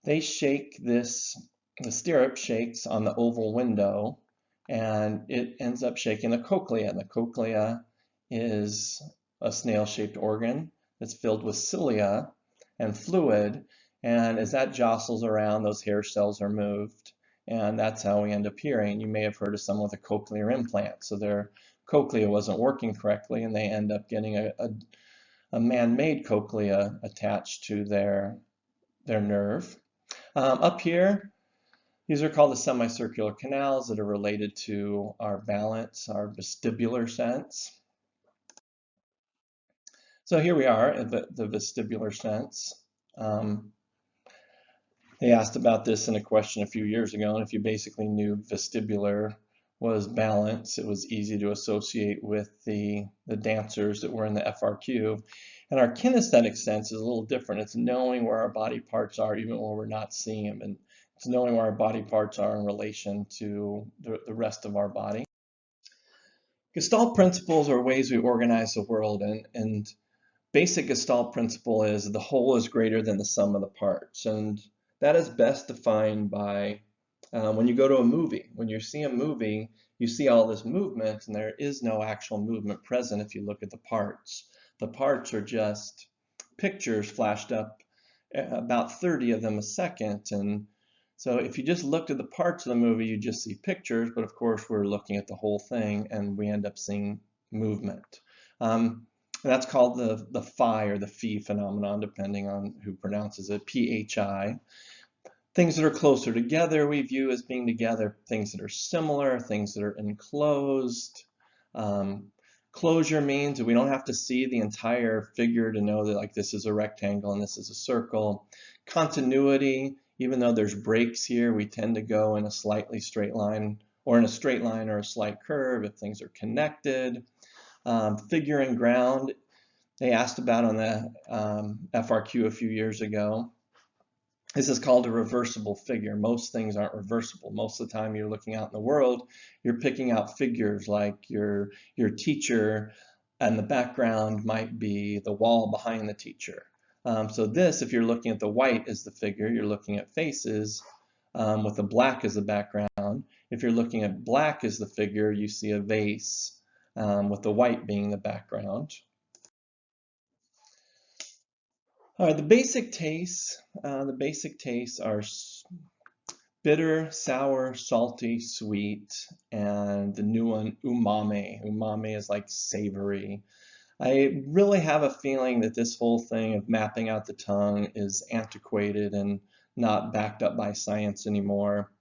They shake this, the stirrup shakes on the oval window, and it ends up shaking the cochlea. And the cochlea is a snail-shaped organ that's filled with cilia and fluid, and as that jostles around, those hair cells are moved, and that's how we end up hearing. You may have heard of someone with a cochlear implant, so their cochlea wasn't working correctly, and they end up getting a man-made cochlea attached to their nerve. Up here, these are called the semicircular canals that are related to our balance, our vestibular sense. So here we are at the vestibular sense. They asked about this in a question a few years ago, and if you basically knew vestibular was balance, it was easy to associate with the dancers that were in the FRQ. And our kinesthetic sense is a little different. It's knowing where our body parts are even when we're not seeing them, and it's knowing where our body parts are in relation to the rest of our body. Gestalt principles are ways we organize the world, and basic Gestalt principle is the whole is greater than the sum of the parts, and that is best defined by when you go to a movie. When you see a movie, you see all this movement, and there is no actual movement present if you look at the parts. The parts are just pictures flashed up, about 30 of them a second, and so if you just looked at the parts of the movie, you just see pictures, but of course we're looking at the whole thing, and we end up seeing movement. That's called the phi or the phi phenomenon, depending on who pronounces it, PHI. Things that are closer together we view as being together, things that are similar, things that are enclosed. Closure means that we don't have to see the entire figure to know that like this is a rectangle and this is a circle. Continuity, even though there's breaks here, we tend to go in a slightly straight line or in a straight line or a slight curve if things are connected. Figure and ground, they asked about on the FRQ a few years ago. This is called a reversible figure. Most things aren't reversible. Most of the time you're looking out in the world, you're picking out figures like your teacher, and the background might be the wall behind the teacher. So this, if you're looking at the white as the figure, you're looking at faces with the black as the background. If you're looking at black as the figure, you see a vase with the white being the background. All right, the basic tastes are bitter, sour, salty, sweet, and the new one, umami. Umami is like savory. I really have a feeling that this whole thing of mapping out the tongue is antiquated and not backed up by science anymore.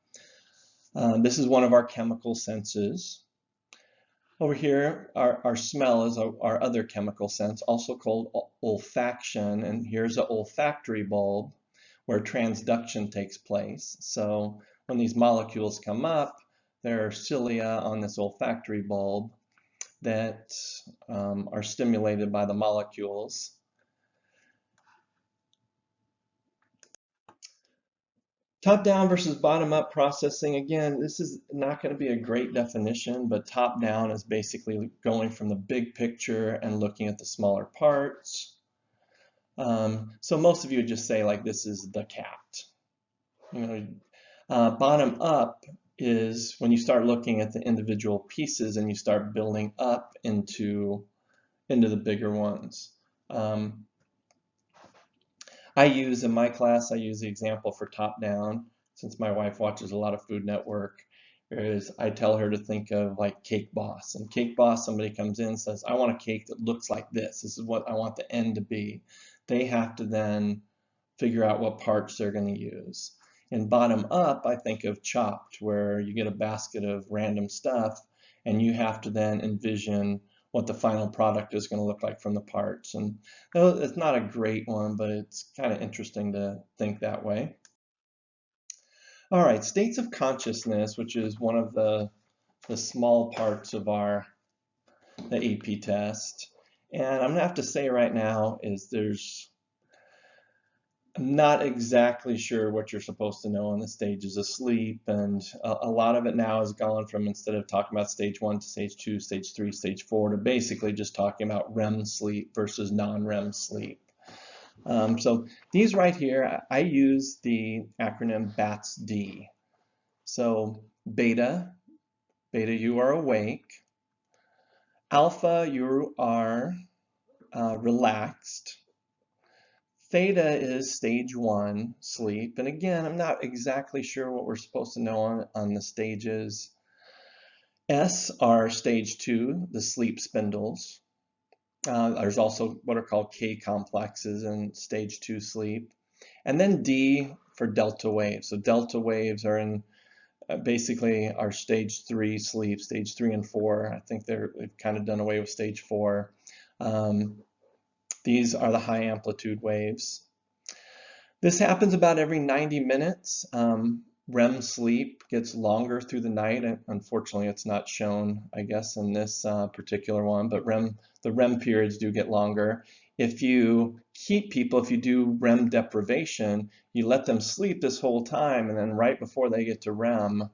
This is one of our chemical senses. Over here, our smell is our other chemical sense, also called olfaction, and here's an olfactory bulb where transduction takes place. So when these molecules come up, there are cilia on this olfactory bulb, that are stimulated by the molecules. Top-down versus bottom-up processing. Again, this is not going to be a great definition, but top-down is basically going from the big picture and looking at the smaller parts. So most of you would just say, like, this is the cat. Bottom-up is when you start looking at the individual pieces and you start building up into the bigger ones. I use in my class, I use the example for top-down, since my wife watches a lot of Food Network, is I tell her to think of like Cake Boss. And Cake Boss, somebody comes in and says, I want a cake that looks like this. This is what I want the end to be. They have to then figure out what parts they're going to use. In bottom up, I think of Chopped, where you get a basket of random stuff and you have to then envision what the final product is going to look like from the parts. And it's not a great one, but it's kind of interesting to think that way. All right, states of consciousness, which is one of the small parts of the AP test. And I'm gonna have to say right now is I'm not exactly sure what you're supposed to know on the stages of sleep, and a lot of it now has gone from, instead of talking about stage 1 to stage 2, stage 3, stage 4, to basically just talking about REM sleep versus non-REM sleep. So these right here, I use the acronym BATS-D. So beta, you are awake. Alpha, you are relaxed. Theta is stage 1 sleep. And again, I'm not exactly sure what we're supposed to know on the stages. S are stage 2, the sleep spindles. There's also what are called K complexes in stage 2 sleep. And then D for delta waves. So delta waves are in basically our stage 3 sleep, stage 3 and 4. I think they've kind of done away with stage 4. These are the high amplitude waves. This happens about every 90 minutes. REM sleep gets longer through the night. Unfortunately, it's not shown, I guess, in this particular one, but the REM periods do get longer. If you keep people, if you do REM deprivation, you let them sleep this whole time, and then right before they get to REM,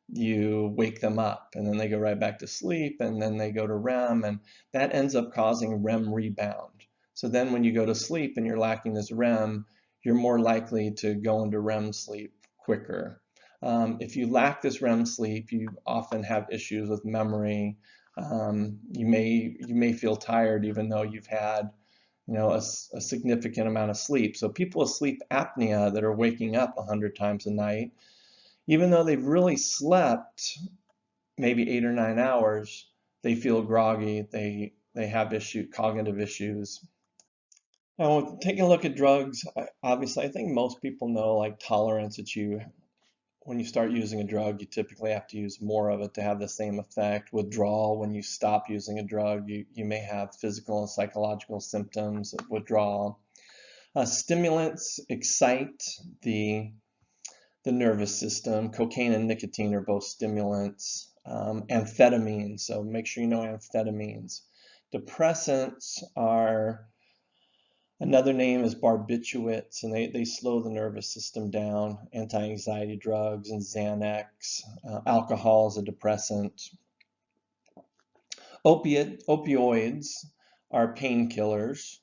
you wake them up, and then they go right back to sleep, and then they go to REM, and that ends up causing REM rebound. So then when you go to sleep and you're lacking this REM, you're more likely to go into REM sleep quicker. If you lack this REM sleep, you often have issues with memory. You may feel tired even though you've had a significant amount of sleep. So people with sleep apnea that are waking up 100 times a night, even though they've really slept maybe 8 or 9 hours, they feel groggy, they have cognitive issues. Now, taking a look at drugs, obviously I think most people know like tolerance, that when you start using a drug, you typically have to use more of it to have the same effect. Withdrawal, when you stop using a drug, you may have physical and psychological symptoms of withdrawal. Stimulants excite the nervous system. Cocaine and nicotine are both stimulants. Amphetamines, so make sure you know amphetamines. Depressants are, another name is barbiturates, and they slow the nervous system down. Anti-anxiety drugs and Xanax. Alcohol is a depressant. Opioids are painkillers.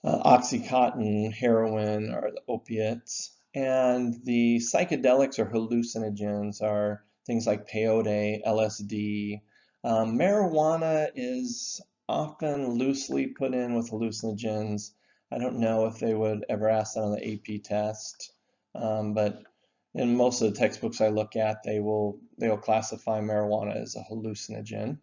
Oxycontin, heroin are the opiates, and the psychedelics or hallucinogens are things like peyote, LSD. Marijuana is often loosely put in with hallucinogens. I don't know if they would ever ask that on the AP test, but in most of the textbooks I look at, they'll classify marijuana as a hallucinogen.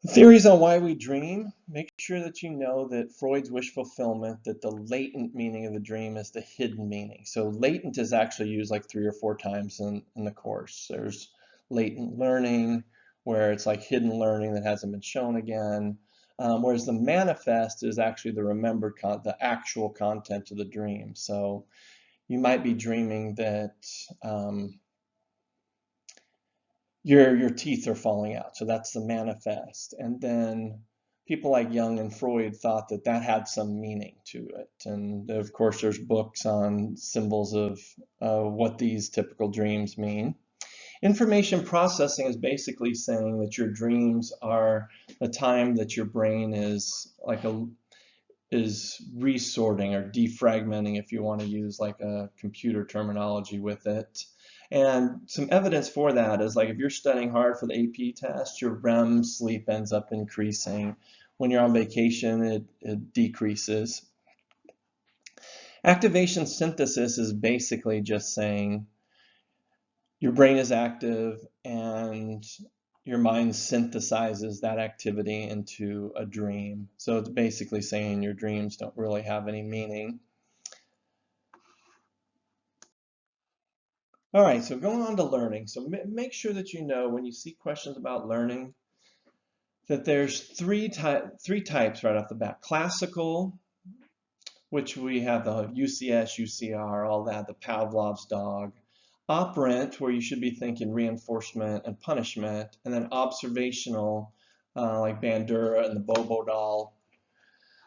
Theories on why we dream. Make sure that you know that Freud's wish fulfillment, that the latent meaning of the dream is the hidden meaning. So latent is actually used like 3 or 4 times in the course. There's latent learning, where it's like hidden learning that hasn't been shown again. Whereas the manifest is actually the remembered the actual content of the dream. So you might be dreaming that your teeth are falling out. So that's the manifest. And then people like Jung and Freud thought that that had some meaning to it. And of course, there's books on symbols of what these typical dreams mean. Information processing is basically saying that your dreams are the time that your brain is resorting or defragmenting, if you want to use like a computer terminology with it. And some evidence for that is like if you're studying hard for the AP test, your REM sleep ends up increasing. When you're on vacation, it decreases. Activation synthesis is basically just saying your brain is active and your mind synthesizes that activity into a dream. So it's basically saying your dreams don't really have any meaning. All right, so going on to learning. So make sure that you know when you see questions about learning that there's three types right off the bat. Classical, which we have the UCS, UCR, all that, the Pavlov's dog. Operant, where you should be thinking reinforcement and punishment. And then observational, like Bandura and the Bobo doll.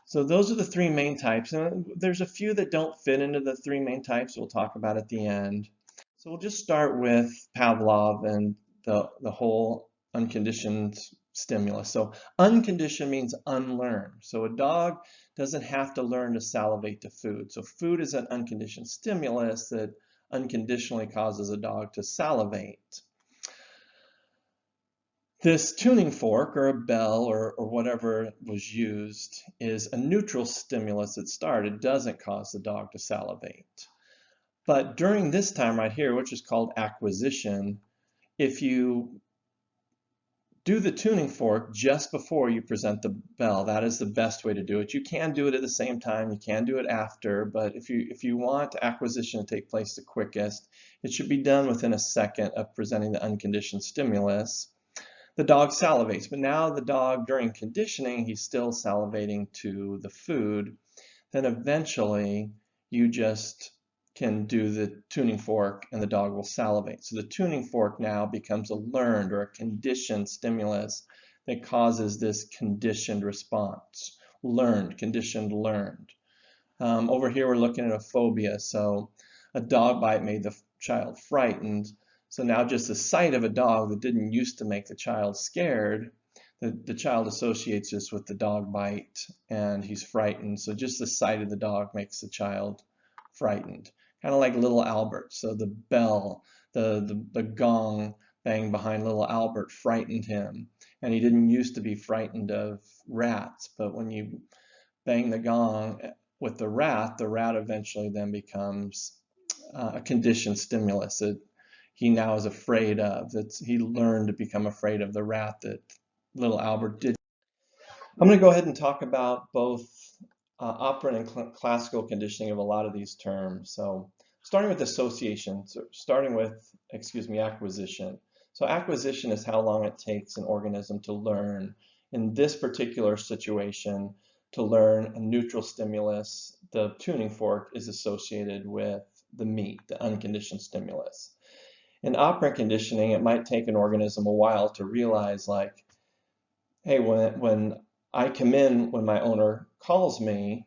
So those are the three main types. And there's a few that don't fit into the three main types we'll talk about at the end. So we'll just start with Pavlov and the whole unconditioned stimulus. So unconditioned means unlearned. So a dog doesn't have to learn to salivate to food. So food is an unconditioned stimulus that unconditionally causes a dog to salivate. This tuning fork or a bell or whatever was used is a neutral stimulus at start. It doesn't cause the dog to salivate. But during this time right here, which is called acquisition, if you do the tuning fork just before you present the bell, that is the best way to do it. You can do it at the same time, you can do it after, but if you want acquisition to take place the quickest, it should be done within a second of presenting the unconditioned stimulus. The dog salivates, but now the dog during conditioning, he's still salivating to the food. Then eventually you just can do the tuning fork and the dog will salivate. So the tuning fork now becomes a learned or a conditioned stimulus that causes this conditioned response. Learned, conditioned, learned. Over here we're looking at a phobia. So a dog bite made the child frightened. So now just the sight of a dog that didn't used to make the child scared, the child associates this with the dog bite and he's frightened. So just the sight of the dog makes the child frightened. Kind of like little Albert. So the bell, the gong bang behind little Albert frightened him. And he didn't used to be frightened of rats, but when you bang the gong with the rat eventually then becomes a conditioned stimulus that he now is afraid of. He learned to become afraid of the rat that little Albert did. I'm going to go ahead and talk about both operant and classical conditioning of a lot of these terms. So starting with association, so starting with, acquisition. So acquisition is how long it takes an organism to learn. In this particular situation, to learn a neutral stimulus, the tuning fork is associated with the meat, the unconditioned stimulus. In operant conditioning, it might take an organism a while to realize like, hey, when I come in, when my owner calls me,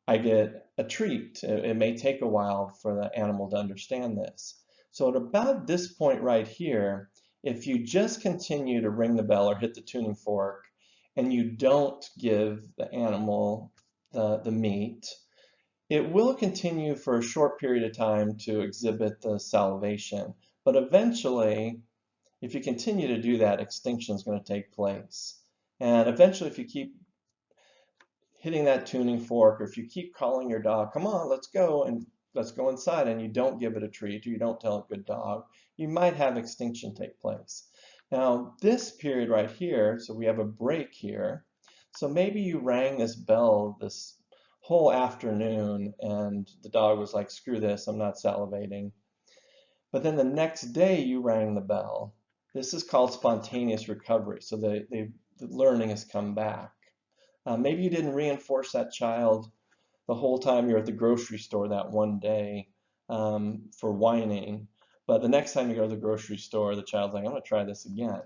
I get a treat. It may take a while for the animal to understand this. So at about this point right here, if you just continue to ring the bell or hit the tuning fork and you don't give the animal the meat, it will continue for a short period of time to exhibit the salivation. But eventually, if you continue to do that, extinction is going to take place. And eventually, if you keep hitting that tuning fork, or if you keep calling your dog, come on, let's go, and let's go inside, and you don't give it a treat, or you don't tell a good dog, you might have extinction take place. Now, this period right here, so we have a break here. So maybe you rang this bell this whole afternoon, and the dog was like, screw this, I'm not salivating. But then the next day you rang the bell. This is called spontaneous recovery. So the learning has come back. Maybe you didn't reinforce that child the whole time you're at the grocery store that one day for whining, But the next time you go to the grocery store, the child's like, I'm going to try this again.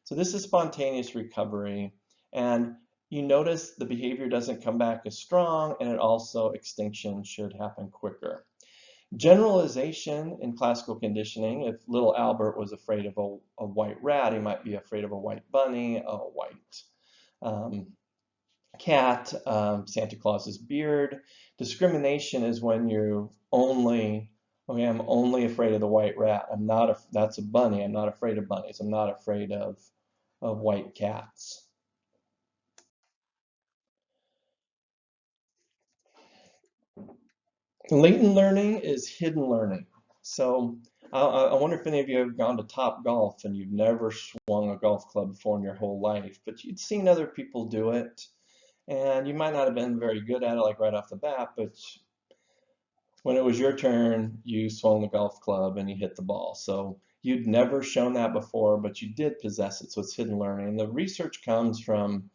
So this is spontaneous recovery. And you notice the behavior doesn't come back as strong, and it also, extinction should happen quicker. Generalization in classical conditioning, if little Albert was afraid of a white rat, he might be afraid of a white bunny, a white cat, Santa Claus's beard. Discrimination is when you only, okay, I'm only afraid of the white rat. I'm not, that's a bunny. I'm not afraid of bunnies. I'm not afraid of white cats. Latent learning is hidden learning. So I wonder if any of you have gone to Top Golf and you've never swung a golf club before in your whole life, but you'd seen other people do it, and you might not have been very good at it like right off the bat, but when it was your turn, you swung the golf club and you hit the ball. So you'd never shown that before, but you did possess it, so it's hidden learning. And the research comes from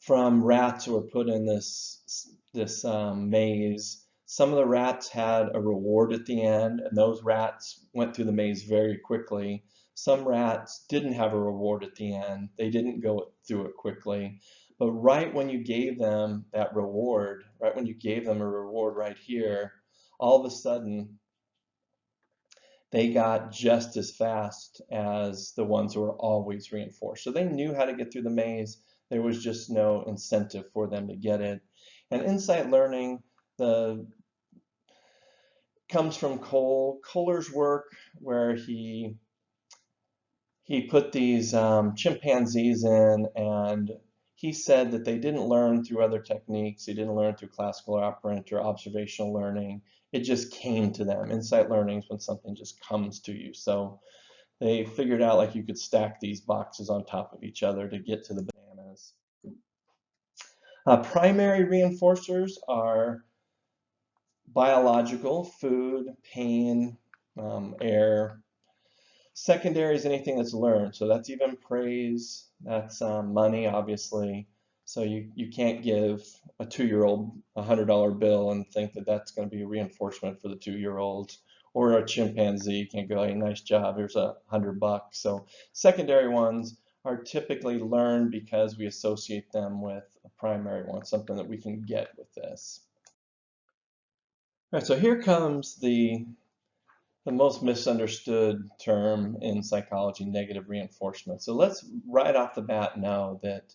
rats who were put in this maze. Some of the rats had a reward at the end, and those rats went through the maze very quickly. Some rats didn't have a reward at the end. They didn't go through it quickly. But right when you gave them that reward, right when you gave them a reward right here, all of a sudden they got just as fast as the ones who were always reinforced. So they knew how to get through the maze. There was just no incentive for them to get it. And insight learning comes from Kohler's work, where he put these chimpanzees in, and he said that they didn't learn through other techniques. They didn't learn through classical operant or observational learning. It just came to them. Insight learning is when something just comes to you. So they figured out like you could stack these boxes on top of each other to get to the bananas. Primary reinforcers are biological, food, pain, air. Secondary is anything that's learned. So that's even praise, that's money, obviously. So you can't give a 2-year-old a $100 bill and think that that's going to be reinforcement for the 2-year-old. Or a chimpanzee, you can't go, hey, nice job, here's $100. So secondary ones are typically learned because we associate them with a primary one, something that we can get with this. All right, so here comes the most misunderstood term in psychology, negative reinforcement. So let's right off the bat know that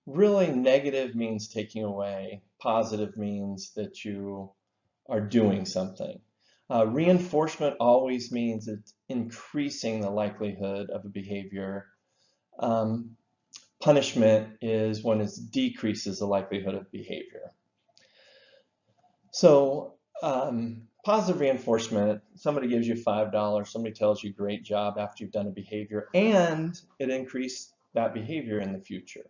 really negative means taking away, positive means that you are doing something. Reinforcement always means it's increasing the likelihood of a behavior. Punishment is when it decreases the likelihood of behavior. So positive reinforcement, somebody gives you $5, somebody tells you great job after you've done a behavior, and it increased that behavior in the future.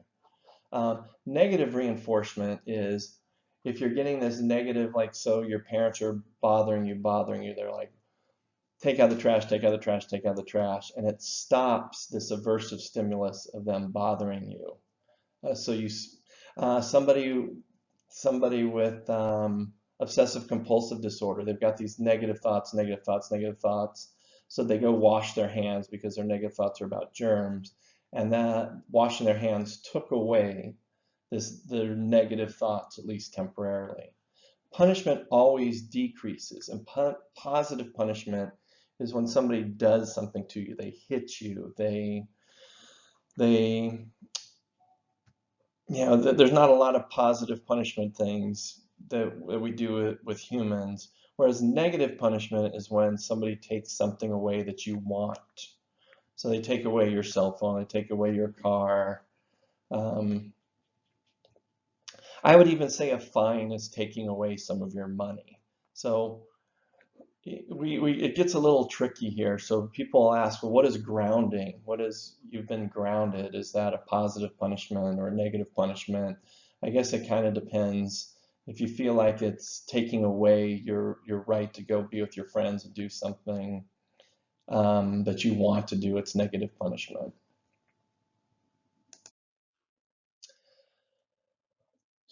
Negative reinforcement is if you're getting this negative, like, so your parents are bothering you, they're like, take out the trash, take out the trash, take out the trash, and it stops this aversive stimulus of them bothering you. So you, somebody with obsessive compulsive disorder, they've got these negative thoughts, negative thoughts, negative thoughts. So they go wash their hands because their negative thoughts are about germs. And that washing their hands took away their negative thoughts, at least temporarily. Punishment always decreases, and positive punishment is when somebody does something to you. They hit you. There's not a lot of positive punishment things that we do with humans, whereas negative punishment is when somebody takes something away that you want. So they take away your cell phone, they take away your car. I would even say a fine is taking away some of your money. So it gets a little tricky here. So people ask, well, what is grounding? What is, you've been grounded? Is that a positive punishment or a negative punishment? I guess it kind of depends. If you feel like it's taking away your right to go be with your friends and do something that you want to do, it's negative punishment.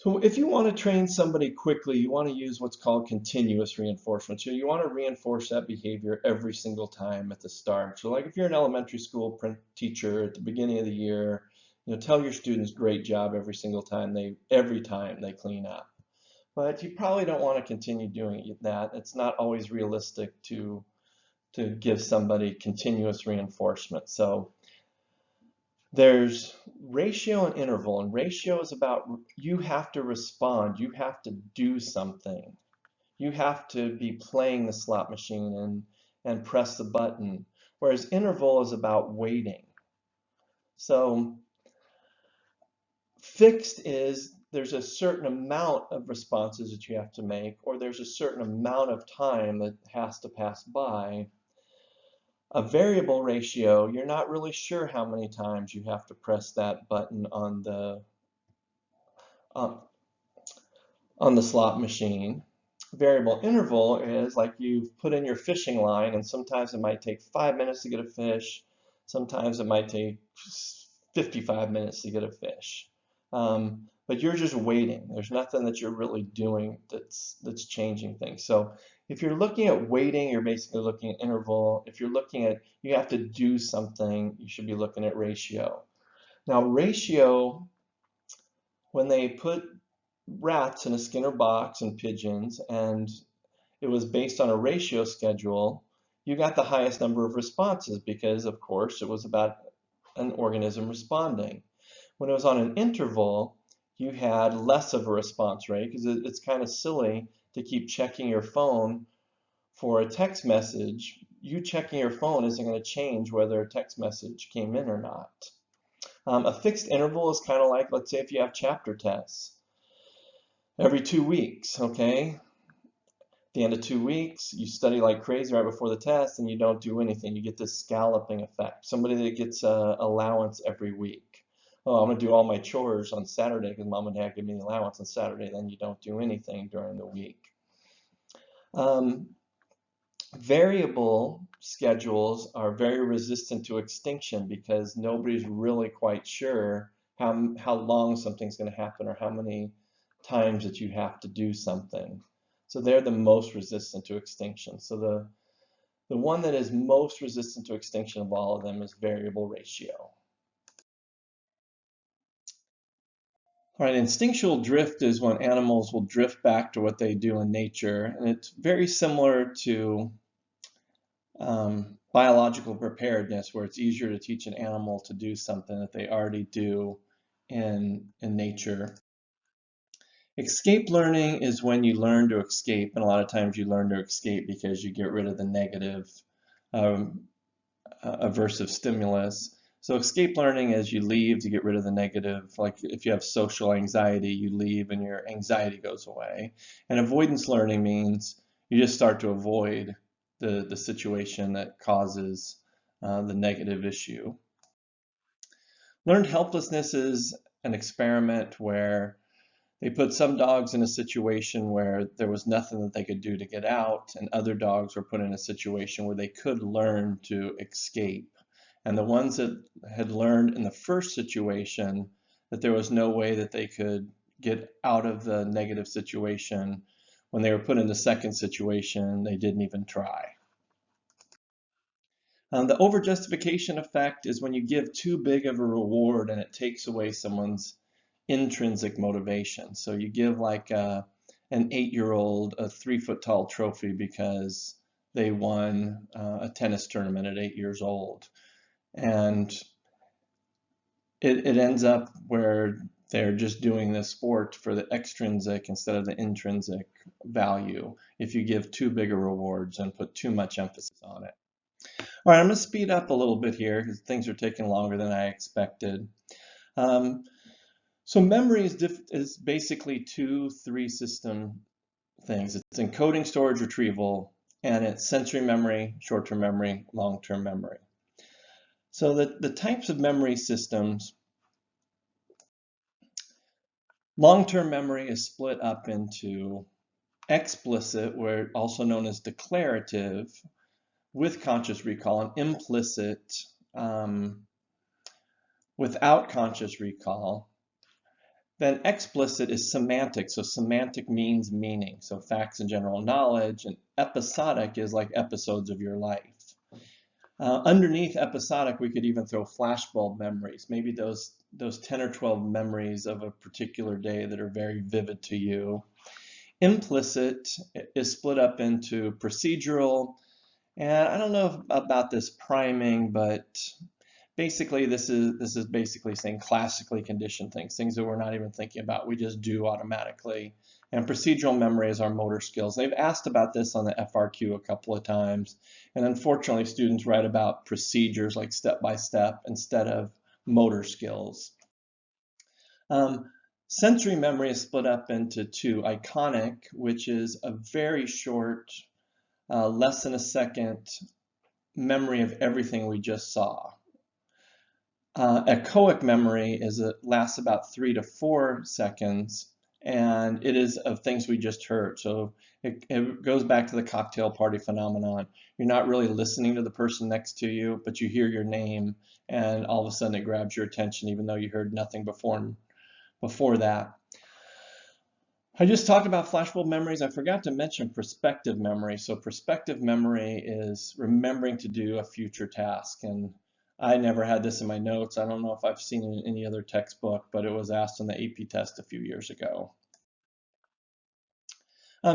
So if you want to train somebody quickly, you want to use what's called continuous reinforcement. So you want to reinforce that behavior every single time at the start. So like if you're an elementary school teacher at the beginning of the year, tell your students great job every single time they clean up. But you probably don't want to continue doing that. It's not always realistic to give somebody continuous reinforcement. So there's ratio and interval, and ratio is about you have to respond, you have to do something. You have to be playing the slot machine and press the button, whereas interval is about waiting. So fixed is there's a certain amount of responses that you have to make, or there's a certain amount of time that has to pass by. A variable ratio, you're not really sure how many times you have to press that button on the slot machine. Variable interval is like you've put in your fishing line, and sometimes it might take 5 minutes to get a fish, sometimes it might take 55 minutes to get a fish. But you're just waiting. There's nothing that you're really doing that's changing things. So if you're looking at waiting, you're basically looking at interval. If you're looking at you have to do something, you should be looking at ratio. Now ratio, when they put rats in a Skinner box and pigeons, and it was based on a ratio schedule, you got the highest number of responses because, of course, it was about an organism responding. When it was on an interval, you had less of a response rate because it's kind of silly to keep checking your phone for a text message. You checking your phone isn't going to change whether a text message came in or not. A fixed interval is kind of like, let's say if you have chapter tests every 2 weeks, okay? At the end of 2 weeks, you study like crazy right before the test and you don't do anything. You get this scalloping effect. Somebody that gets allowance every week. Oh, I'm going to do all my chores on Saturday because mom and dad give me the allowance on Saturday. Then you don't do anything during the week. Variable schedules are very resistant to extinction because nobody's really quite sure how long something's going to happen or how many times that you have to do something. So they're the most resistant to extinction. So the one that is most resistant to extinction of all of them is variable ratio. All right, instinctual drift is when animals will drift back to what they do in nature, and it's very similar to biological preparedness, where it's easier to teach an animal to do something that they already do in nature. Escape learning is when you learn to escape, and a lot of times you learn to escape because you get rid of the negative aversive stimulus. So escape learning is you leave to get rid of the negative. Like if you have social anxiety, you leave and your anxiety goes away. And avoidance learning means you just start to avoid the situation that causes the negative issue. Learned helplessness is an experiment where they put some dogs in a situation where there was nothing that they could do to get out, and other dogs were put in a situation where they could learn to escape. And the ones that had learned in the first situation that there was no way that they could get out of the negative situation, when they were put in the second situation, they didn't even try. The overjustification effect is when you give too big of a reward and it takes away someone's intrinsic motivation. So you give like an 8-year-old a 3-foot-tall trophy because they won a tennis tournament at 8 years old. And it ends up where they're just doing the sport for the extrinsic instead of the intrinsic value if you give too big of rewards and put too much emphasis on it. All right, I'm going to speed up a little bit here because things are taking longer than I expected. So memory is basically 2-3 system things. It's encoding, storage, retrieval, and it's sensory memory, short-term memory, long-term memory. So the types of memory systems, long-term memory is split up into explicit, where also known as declarative, with conscious recall, and implicit, without conscious recall. Then explicit is semantic. So semantic means meaning. So facts and general knowledge. And episodic is like episodes of your life. Underneath episodic, we could even throw flashbulb memories. Maybe those 10 or 12 memories of a particular day that are very vivid to you. Implicit is split up into procedural, and I don't know about this priming, but basically this is basically saying classically conditioned things that we're not even thinking about, we just do automatically. And procedural memory is our motor skills. They've asked about this on the FRQ a couple of times, and unfortunately students write about procedures like step by step instead of motor skills. Sensory memory is split up into two: iconic, which is a very short, less than a second memory of everything we just saw. Echoic memory lasts about 3 to 4 seconds, and it is of things we just heard. So it goes back to the cocktail party phenomenon. You're not really listening to the person next to you, but you hear your name, and all of a sudden it grabs your attention, even though you heard nothing before that. I just talked about flashbulb memories. I forgot to mention prospective memory. So prospective memory is remembering to do a future task. And I never had this in my notes. I don't know if I've seen it in any other textbook, but it was asked on the AP test a few years ago.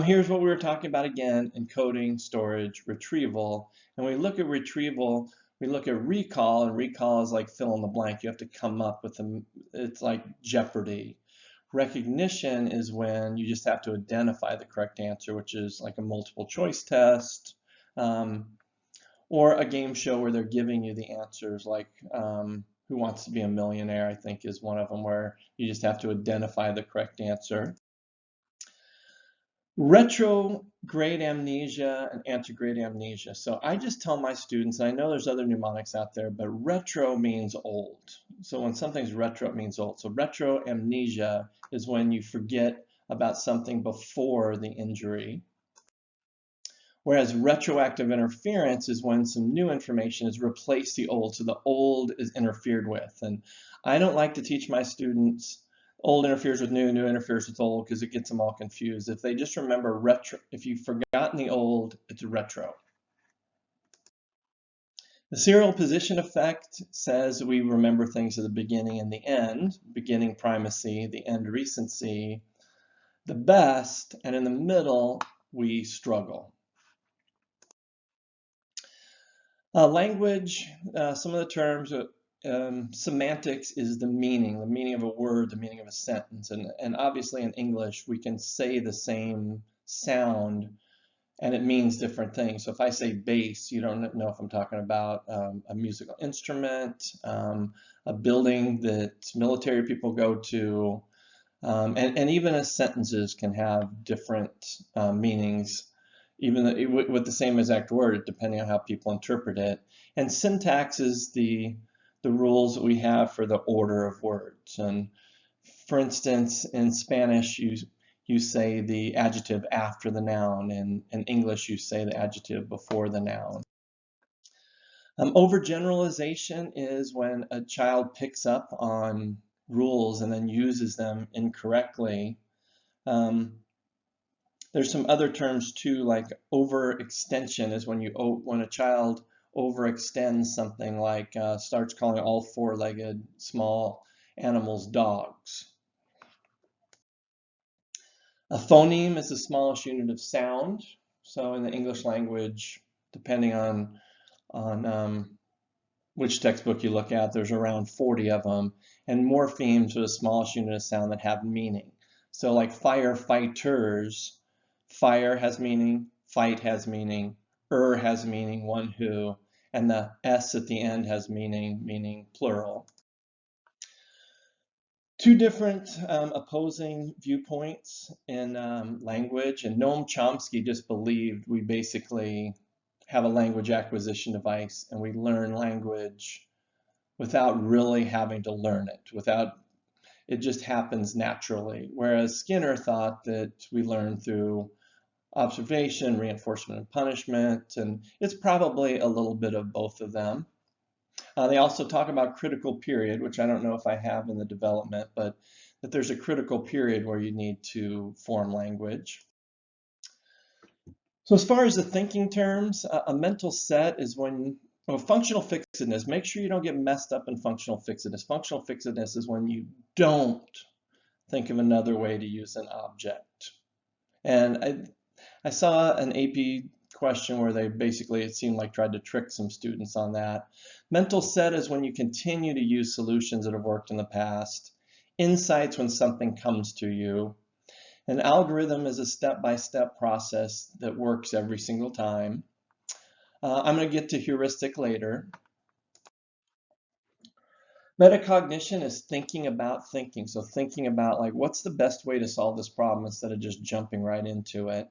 Here's what we were talking about again: encoding, storage, retrieval. And when we look at retrieval, we look at recall, and recall is like fill in the blank. You have to come up with them. It's like Jeopardy. Recognition is when you just have to identify the correct answer, which is like a multiple choice test, or a game show where they're giving you the answers, like Who Wants to Be a Millionaire, I think is one of them, where you just have to identify the correct answer. Retrograde amnesia and antegrade amnesia. So I just tell my students, and I know there's other mnemonics out there, but retro means old. So when something's retro, it means old. So retro amnesia is when you forget about something before the injury. Whereas retroactive interference is when some new information has replaced the old. So the old is interfered with. And I don't like to teach my students old interferes with new, new interferes with old, because it gets them all confused. If they just remember retro, if you've forgotten the old, it's retro. The serial position effect says we remember things at the beginning and the end, beginning primacy, the end recency, the best, and in the middle, we struggle. Language, some of the terms, semantics is the meaning of a word, the meaning of a sentence. And obviously in English, we can say the same sound and it means different things. So if I say bass, you don't know if I'm talking about a musical instrument, a building that military people go to, and even as sentences can have different meanings, even with the same exact word, depending on how people interpret it. And syntax is the rules that we have for the order of words. And for instance, in Spanish, you say the adjective after the noun, and in English, you say the adjective before the noun. Overgeneralization is when a child picks up on rules and then uses them incorrectly. There's some other terms too, like overextension is when a child overextends something, like starts calling all four-legged small animals dogs. A phoneme is the smallest unit of sound. So in the English language, depending on which textbook you look at, there's around 40 of them. And morphemes are the smallest unit of sound that have meaning. So like firefighters, fire has meaning, fight has meaning, has meaning, one who, and the S at the end has meaning plural. Two different opposing viewpoints in language, and Noam Chomsky just believed we basically have a language acquisition device and we learn language without really having to learn it, it just happens naturally. Whereas Skinner thought that we learn through observation, reinforcement, and punishment, and it's probably a little bit of both of them. They also talk about critical period, which I don't know if I have in the development, but that there's a critical period where you need to form language. So as far as the thinking terms, a mental set is when, well, functional fixedness, make sure you don't get messed up in functional fixedness. Functional fixedness is when you don't think of another way to use an object. And I saw an AP question where they basically, it seemed like, tried to trick some students on that. Mental set is when you continue to use solutions that have worked in the past. Insights when something comes to you. An algorithm is a step-by-step process that works every single time. I'm going to get to heuristic later. Metacognition is thinking about thinking. So thinking about, like, what's the best way to solve this problem instead of just jumping right into it.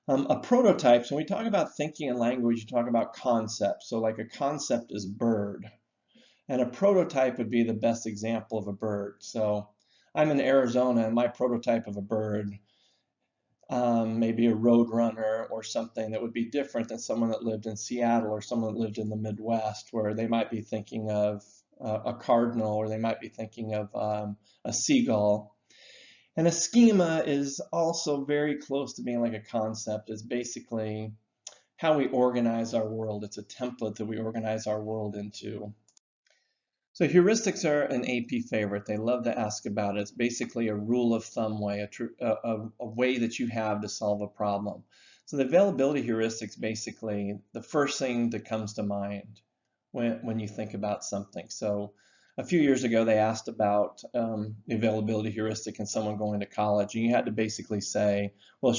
A prototype, so when we talk about thinking in language, you talk about concepts. So like a concept is bird. And a prototype would be the best example of a bird. So I'm in Arizona, and my prototype of a bird, maybe a roadrunner or something that would be different than someone that lived in Seattle or someone that lived in the Midwest, where they might be thinking of a cardinal, or they might be thinking of a seagull. And a schema is also very close to being like a concept. It's basically how we organize our world. It's a template that we organize our world into. So heuristics are an AP favorite. They love to ask about it. It's basically a rule of thumb way, a way that you have to solve a problem. So the availability heuristics, basically the first thing that comes to mind when you think about something. So a few years ago, they asked about the availability heuristic and someone going to college, and you had to basically say, well,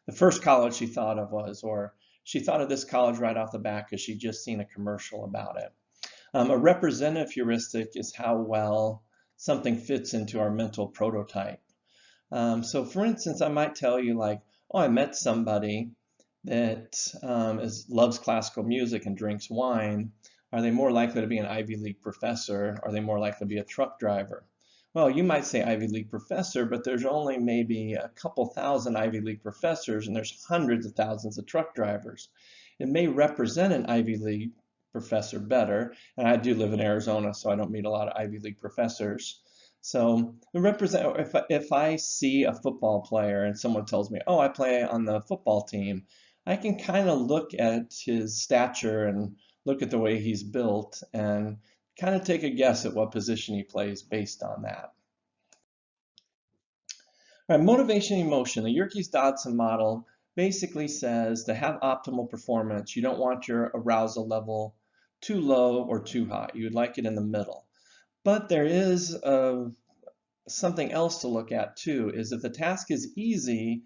the first college she thought of was, or she thought of this college right off the bat because she'd just seen a commercial about it. A representative heuristic is how well something fits into our mental prototype. So for instance, I might tell you, like, oh, I met somebody that loves classical music and drinks wine. Are they more likely to be an Ivy League professor? Are they more likely to be a truck driver? Well, you might say Ivy League professor, but there's only maybe a couple thousand Ivy League professors, and there's hundreds of thousands of truck drivers. It may represent an Ivy League professor better, and I do live in Arizona, so I don't meet a lot of Ivy League professors. So if I see a football player and someone tells me, oh, I play on the football team, I can kind of look at his stature and look at the way he's built and kind of take a guess at what position he plays based on that. All right, motivation and emotion. The Yerkes-Dodson model basically says to have optimal performance, you don't want your arousal level too low or too high. You would like it in the middle. But there is something else to look at too, is if the task is easy,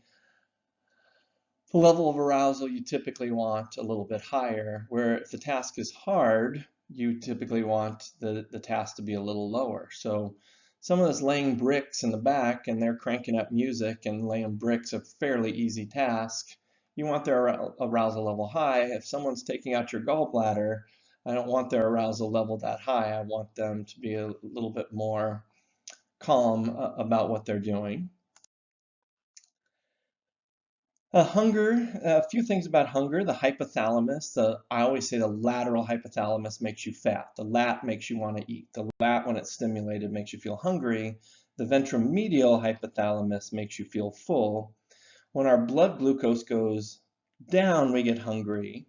the level of arousal you typically want a little bit higher, where if the task is hard, you typically want the task to be a little lower. So someone that's laying bricks in the back and they're cranking up music and laying bricks, a fairly easy task, you want their arousal level high. If someone's taking out your gallbladder, I don't want their arousal level that high. I want them to be a little bit more calm about what they're doing. Hunger, a few things about hunger. The hypothalamus, I always say the lateral hypothalamus makes you fat. The lat makes you want to eat. The lat, when it's stimulated, makes you feel hungry. The ventromedial hypothalamus makes you feel full. When our blood glucose goes down, we get hungry.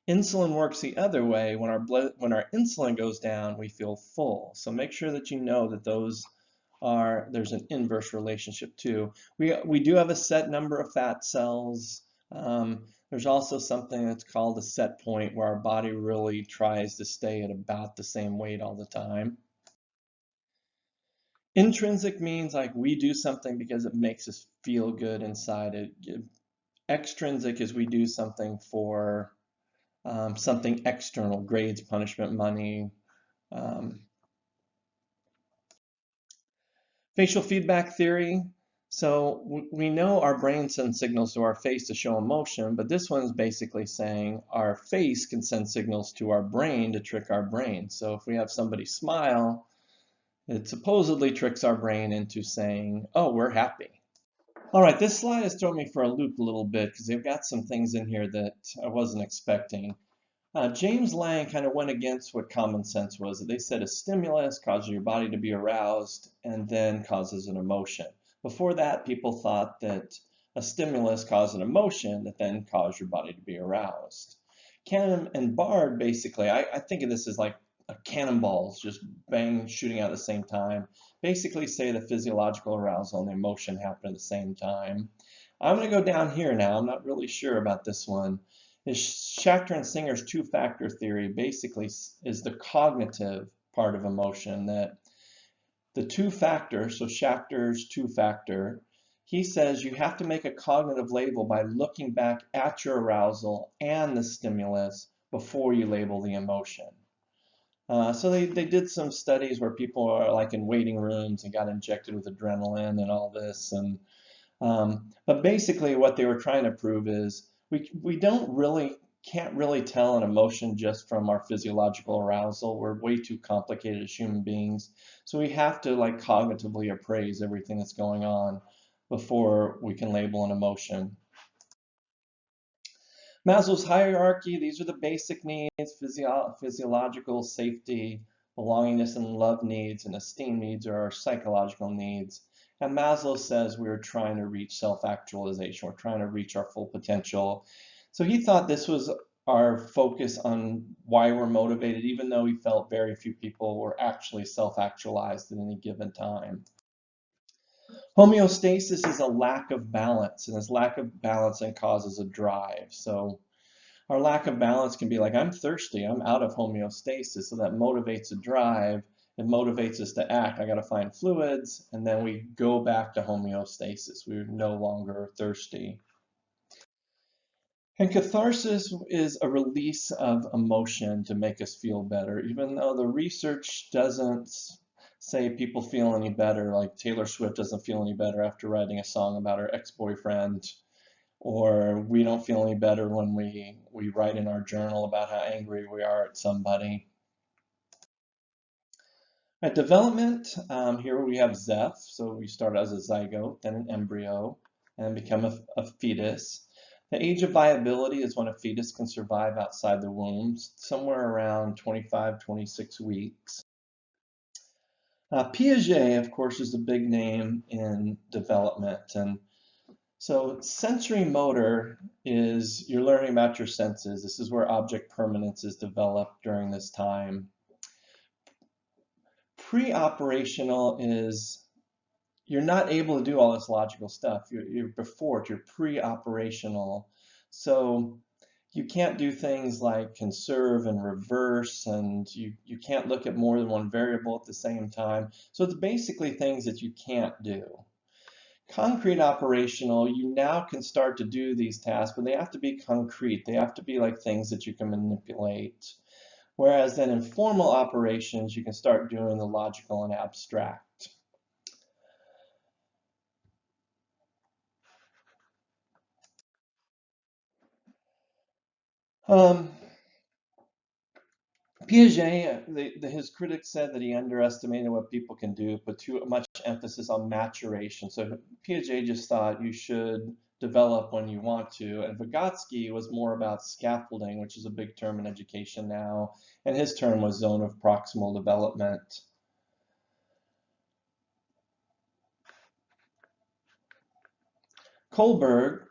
Insulin works the other way. When our insulin goes down, we feel full. So make sure that you know that there's an inverse relationship too. We do have a set number of fat cells. There's also something that's called a set point, where our body really tries to stay at about the same weight all the time. Intrinsic means like we do something because it makes us feel good inside it. Extrinsic is we do something for something external, grades, punishment, money. Facial feedback theory. So we know our brain sends signals to our face to show emotion, but this one's basically saying our face can send signals to our brain to trick our brain. So if we have somebody smile, it supposedly tricks our brain into saying, oh, we're happy. All right, this slide has thrown me for a loop a little bit because they've got some things in here that I wasn't expecting. James Lang kind of went against what common sense was. They said a stimulus causes your body to be aroused and then causes an emotion. Before that, people thought that a stimulus caused an emotion that then caused your body to be aroused. Cannon and Bard, basically, I think of this as like a cannonballs just bang shooting out at the same time. Basically say the physiological arousal and the emotion happen at the same time. I'm going to go down here now. I'm not really sure about this one. Is Schachter and Singer's two-factor theory basically is the cognitive part of emotion, that the two-factor, so Schachter's two-factor, he says you have to make a cognitive label by looking back at your arousal and the stimulus before you label the emotion. So they did some studies where people are like in waiting rooms and got injected with adrenaline and all this, and but basically what they were trying to prove is we can't really tell an emotion just from our physiological arousal. We're way too complicated as human beings. So we have to like cognitively appraise everything that's going on before we can label an emotion. Maslow's hierarchy, these are the basic needs: physiological, safety, belongingness and love needs, and esteem needs are our psychological needs. And Maslow says we're trying to reach self-actualization. We're trying to reach our full potential. So he thought this was our focus on why we're motivated, even though he felt very few people were actually self-actualized at any given time. Homeostasis is a lack of balance, and this lack of balance then causes a drive. So our lack of balance can be like, I'm thirsty, I'm out of homeostasis, so that motivates a drive. It motivates us to act. I got to find fluids, and then we go back to homeostasis. We're no longer thirsty. And catharsis is a release of emotion to make us feel better, even though the research doesn't say people feel any better. Like Taylor Swift doesn't feel any better after writing a song about her ex-boyfriend, or we don't feel any better when we write in our journal about how angry we are at somebody. At development, here we have Zeph. So we start as a zygote, then an embryo, and become a fetus. The age of viability is when a fetus can survive outside the womb, somewhere around 25, 26 weeks. Piaget, of course, is the big name in development. And so sensory motor is you're learning about your senses. This is where object permanence is developed during this time. Pre-operational is you're not able to do all this logical stuff. You're before it, you're pre-operational. So you can't do things like conserve and reverse, and you can't look at more than one variable at the same time. So it's basically things that you can't do. Concrete operational, you now can start to do these tasks, but they have to be concrete. They have to be like things that you can manipulate. Whereas then in formal operations, you can start doing the logical and abstract. Piaget, his critics said that he underestimated what people can do, put too much emphasis on maturation. So Piaget just thought you should develop when you want to. And Vygotsky was more about scaffolding, which is a big term in education now. And his term was zone of proximal development. Kohlberg.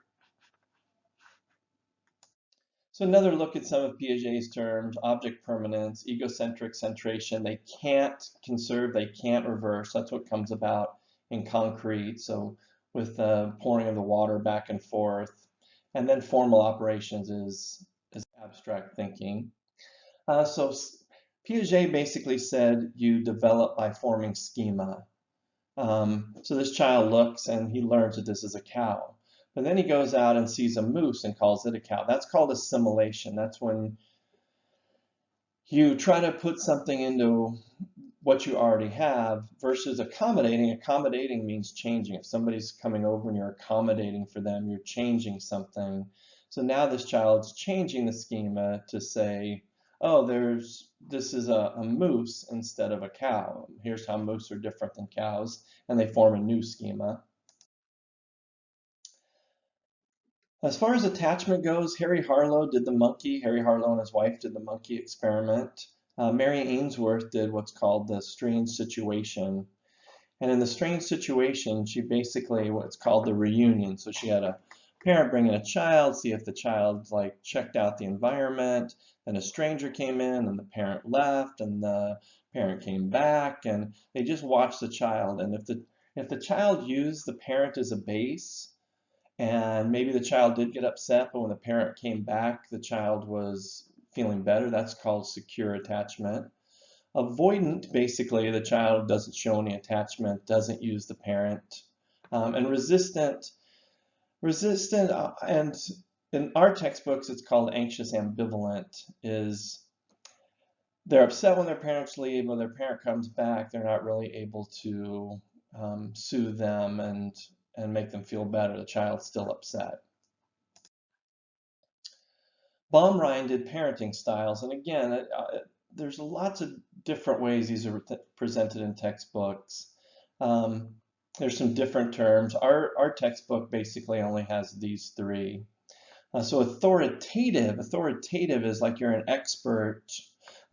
So another look at some of Piaget's terms: object permanence, egocentric centration. They can't conserve, they can't reverse. That's what comes about in concrete. So with the pouring of the water back and forth. And then formal operations is abstract thinking. So Piaget basically said you develop by forming schema. So this child looks and he learns that this is a cow. But then he goes out and sees a moose and calls it a cow. That's called assimilation. That's when you try to put something into what you already have versus accommodating. Accommodating means changing. If somebody's coming over and you're accommodating for them, you're changing something. So now this child's changing the schema to say, oh, this is a moose instead of a cow. Here's how moose are different than cows, and they form a new schema. As far as attachment goes, Harry Harlow did the monkey. Harry Harlow and his wife did the monkey experiment. Mary Ainsworth did what's called the strange situation. And in the strange situation, she basically, what's called the reunion. So she had a parent bring in a child, see if the child like checked out the environment. Then a stranger came in and the parent left and the parent came back and they just watched the child. And if the child used the parent as a base, and maybe the child did get upset, but when the parent came back, the child was feeling better. That's called secure attachment. Avoidant, basically, the child doesn't show any attachment, doesn't use the parent. And resistant, and in our textbooks, it's called anxious ambivalent, is they're upset when their parents leave. When their parent comes back, they're not really able to soothe them and make them feel better. The child's still upset. Baumrind did parenting styles, and again, there's lots of different ways these are presented in textbooks. There's some different terms. Our textbook basically only has these three. So authoritative is like you're an expert.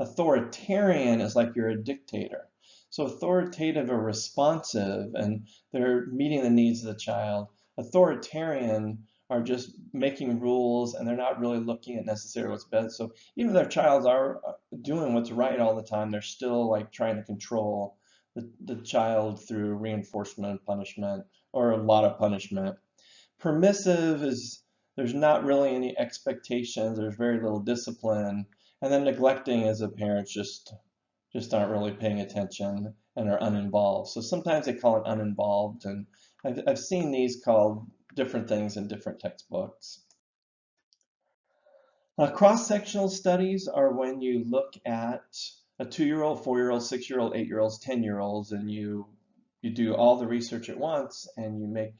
Authoritarian is like you're a dictator. So authoritative are responsive and they're meeting the needs of the child. Authoritarian are just making rules and they're not really looking at necessarily what's best. So even if their child are doing what's right all the time, they're still like trying to control the child through reinforcement and punishment or a lot of punishment. Permissive is there's not really any expectations, there's very little discipline, and then neglecting as a parent just aren't really paying attention and are uninvolved. So sometimes they call it uninvolved, and I've seen these called different things in different textbooks. Cross-sectional studies are when you look at a 2-year-old, 4-year-old, 6-year-old, 8-year-olds, 10-year-olds, and you do all the research at once and you make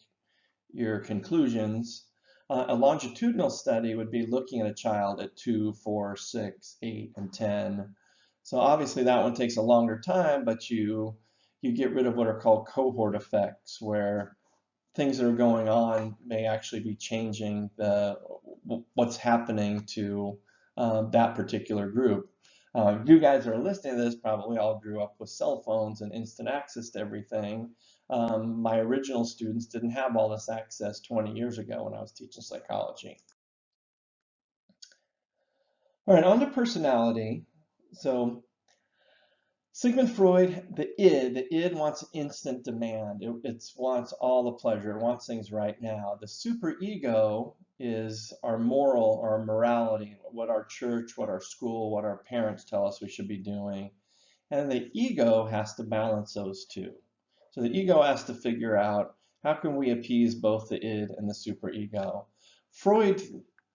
your conclusions. A longitudinal study would be looking at a child at 2, 4, 6, 8, and 10. So obviously that one takes a longer time, but you get rid of what are called cohort effects, where things that are going on may actually be changing what's happening to that particular group. You guys are listening to this probably all grew up with cell phones and instant access to everything. My original students didn't have all this access 20 years ago when I was teaching psychology. All right, on to personality. So Sigmund Freud, the id wants instant demand. It wants all the pleasure. It wants things right now. The superego is our moral, our morality, what our church, what our school, what our parents tell us we should be doing. And the ego has to balance those two. So the ego has to figure out how can we appease both the id and the superego. Freud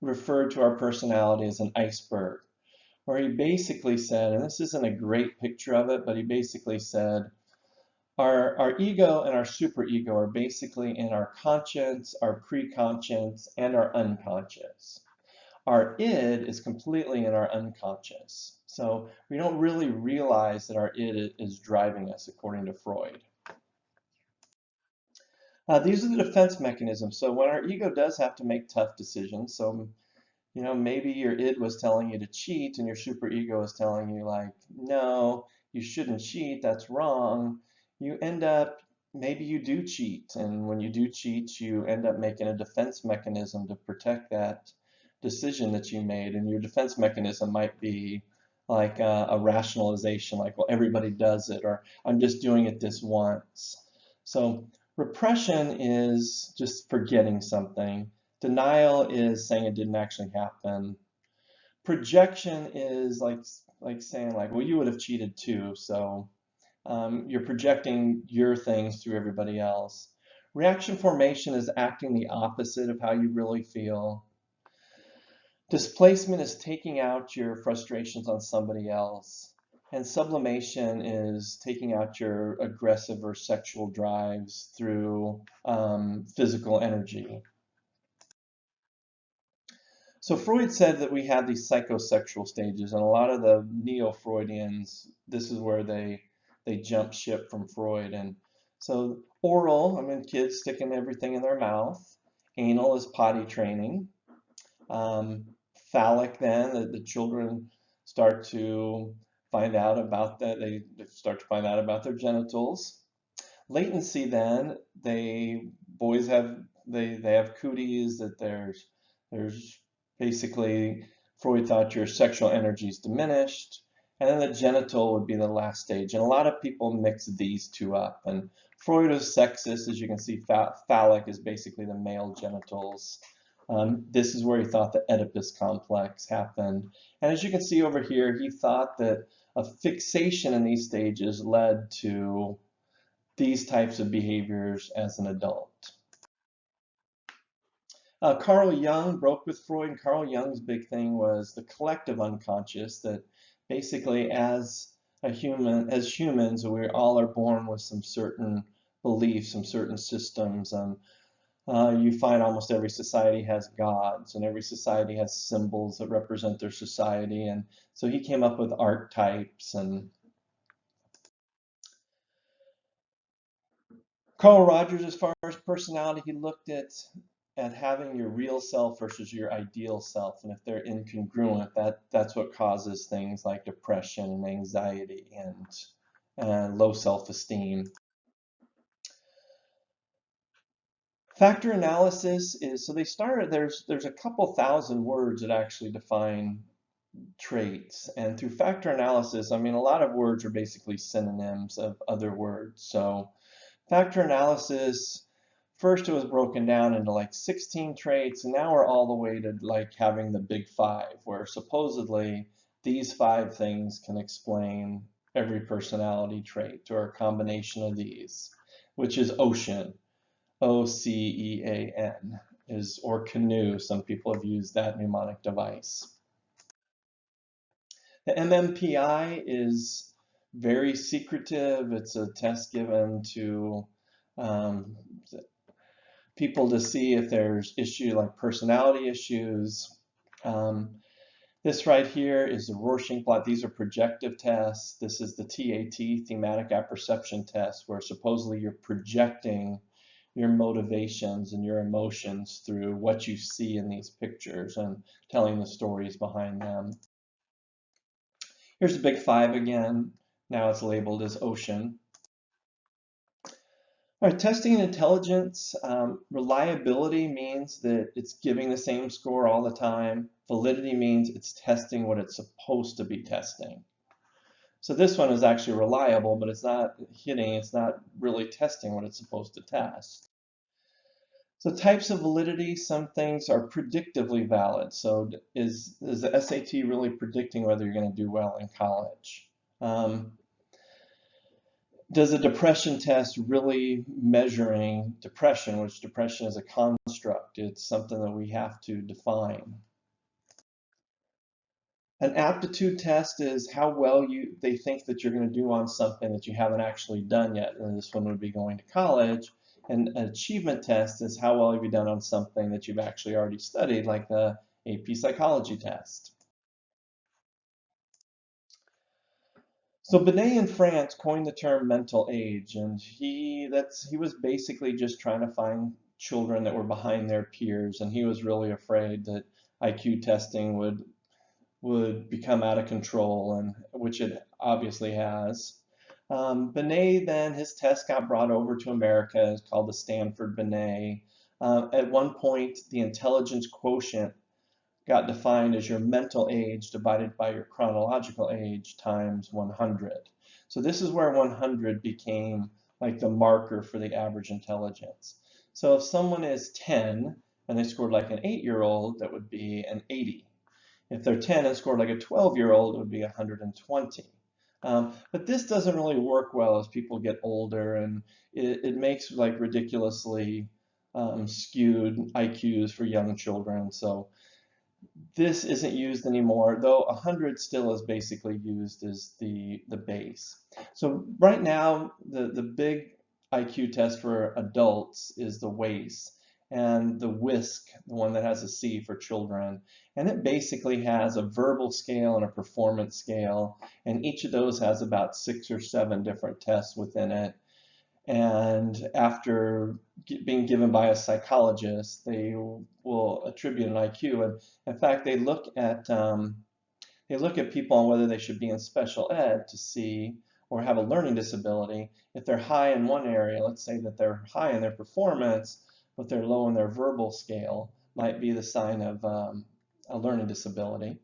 referred to our personality as an iceberg, where he basically said, and this isn't a great picture of it, but he basically said, our ego and our superego are basically in our conscience, our preconscious, and our unconscious. Our id is completely in our unconscious. So we don't really realize that our id is driving us, according to Freud. These are the defense mechanisms. So when our ego does have to make tough decisions, so maybe your id was telling you to cheat and your superego is telling you like, no, you shouldn't cheat, that's wrong. You end up, maybe you do cheat. And when you do cheat, you end up making a defense mechanism to protect that decision that you made. And your defense mechanism might be like a rationalization, like, well, everybody does it, or I'm just doing it this once. So repression is just forgetting something. Denial is saying it didn't actually happen. Projection is like saying like, well, you would have cheated too, so you're projecting your things through everybody else. Reaction formation is acting the opposite of how you really feel. Displacement is taking out your frustrations on somebody else. And sublimation is taking out your aggressive or sexual drives through physical energy. So Freud said that we have these psychosexual stages, and a lot of the neo-Freudians, this is where they jump ship from Freud. And so oral, I mean, kids sticking everything in their mouth. Anal is potty training. Phallic then, the children start to find out about that. They start to find out about their genitals. Latency then, boys have they have cooties, that there's basically Freud thought your sexual energy is diminished, and then the genital would be the last stage. And a lot of people mix these two up. And Freud is sexist, as you can see. Phallic is basically the male genitals. This is where he thought the Oedipus complex happened. And as you can see over here, he thought that a fixation in these stages led to these types of behaviors as an adult. Carl Jung broke with Freud, and Carl Jung's big thing was the collective unconscious, that basically as humans, we all are born with some certain beliefs, some certain systems, and you find almost every society has gods, and every society has symbols that represent their society. And so he came up with archetypes. And Carl Rogers, as far as personality, he looked at having your real self versus your ideal self, and if they're incongruent, that's what causes things like depression and anxiety and low self-esteem. Factor analysis is, so they started, there's a couple thousand words that actually define traits, and through factor analysis, I mean, a lot of words are basically synonyms of other words. So factor analysis, first it was broken down into like 16 traits, and now we're all the way to like having the big five, where supposedly these 5 things can explain every personality trait, or a combination of these, which is ocean. OCEAN is, or canoe. Some people have used that mnemonic device. The MMPI is very secretive. It's a test given to people to see if there's issue like personality issues. This right here is the Rorschach plot. These are projective tests. This is the TAT, thematic apperception test, where supposedly you're projecting your motivations and your emotions through what you see in these pictures and telling the stories behind them. Here's the big 5 again. Now it's labeled as ocean. All right, testing intelligence. Reliability means that it's giving the same score all the time. Validity means it's testing what it's supposed to be testing. So this one is actually reliable, but it's not hitting, it's not really testing what it's supposed to test. So types of validity, some things are predictively valid. So is the SAT really predicting whether you're going to do well in college? Does a depression test really measuring depression, which depression is a construct? It's something that we have to define. An aptitude test is how well they think that you're going to do on something that you haven't actually done yet. And this one would be going to college. And an achievement test is how well have you done on something that you've actually already studied, like the AP psychology test. So Binet in France coined the term mental age, and he was basically just trying to find children that were behind their peers, and he was really afraid that IQ testing would become out of control, and which it obviously has. Binet then, his test got brought over to America. It's called the Stanford Binet. At one point, the intelligence quotient got defined as your mental age divided by your chronological age times 100. So this is where 100 became like the marker for the average intelligence. So if someone is 10 and they scored like an 8-year-old, that would be an 80. If they're 10 and scored like a 12-year-old, it would be 120. But this doesn't really work well as people get older, and it makes like ridiculously skewed IQs for young children. So this isn't used anymore, though 100 still is basically used as the base. So right now, the big IQ test for adults is the WAIS, and the WISC, the one that has a C for children. And it basically has a verbal scale and a performance scale, and each of those has about 6 or 7 different tests within it. And after being given by a psychologist, they will attribute an IQ. And in fact, they look at people on whether they should be in special ed to see, or have a learning disability. If they're high in one area, let's say that they're high in their performance, but they're low in their verbal scale, might be the sign of a learning disability.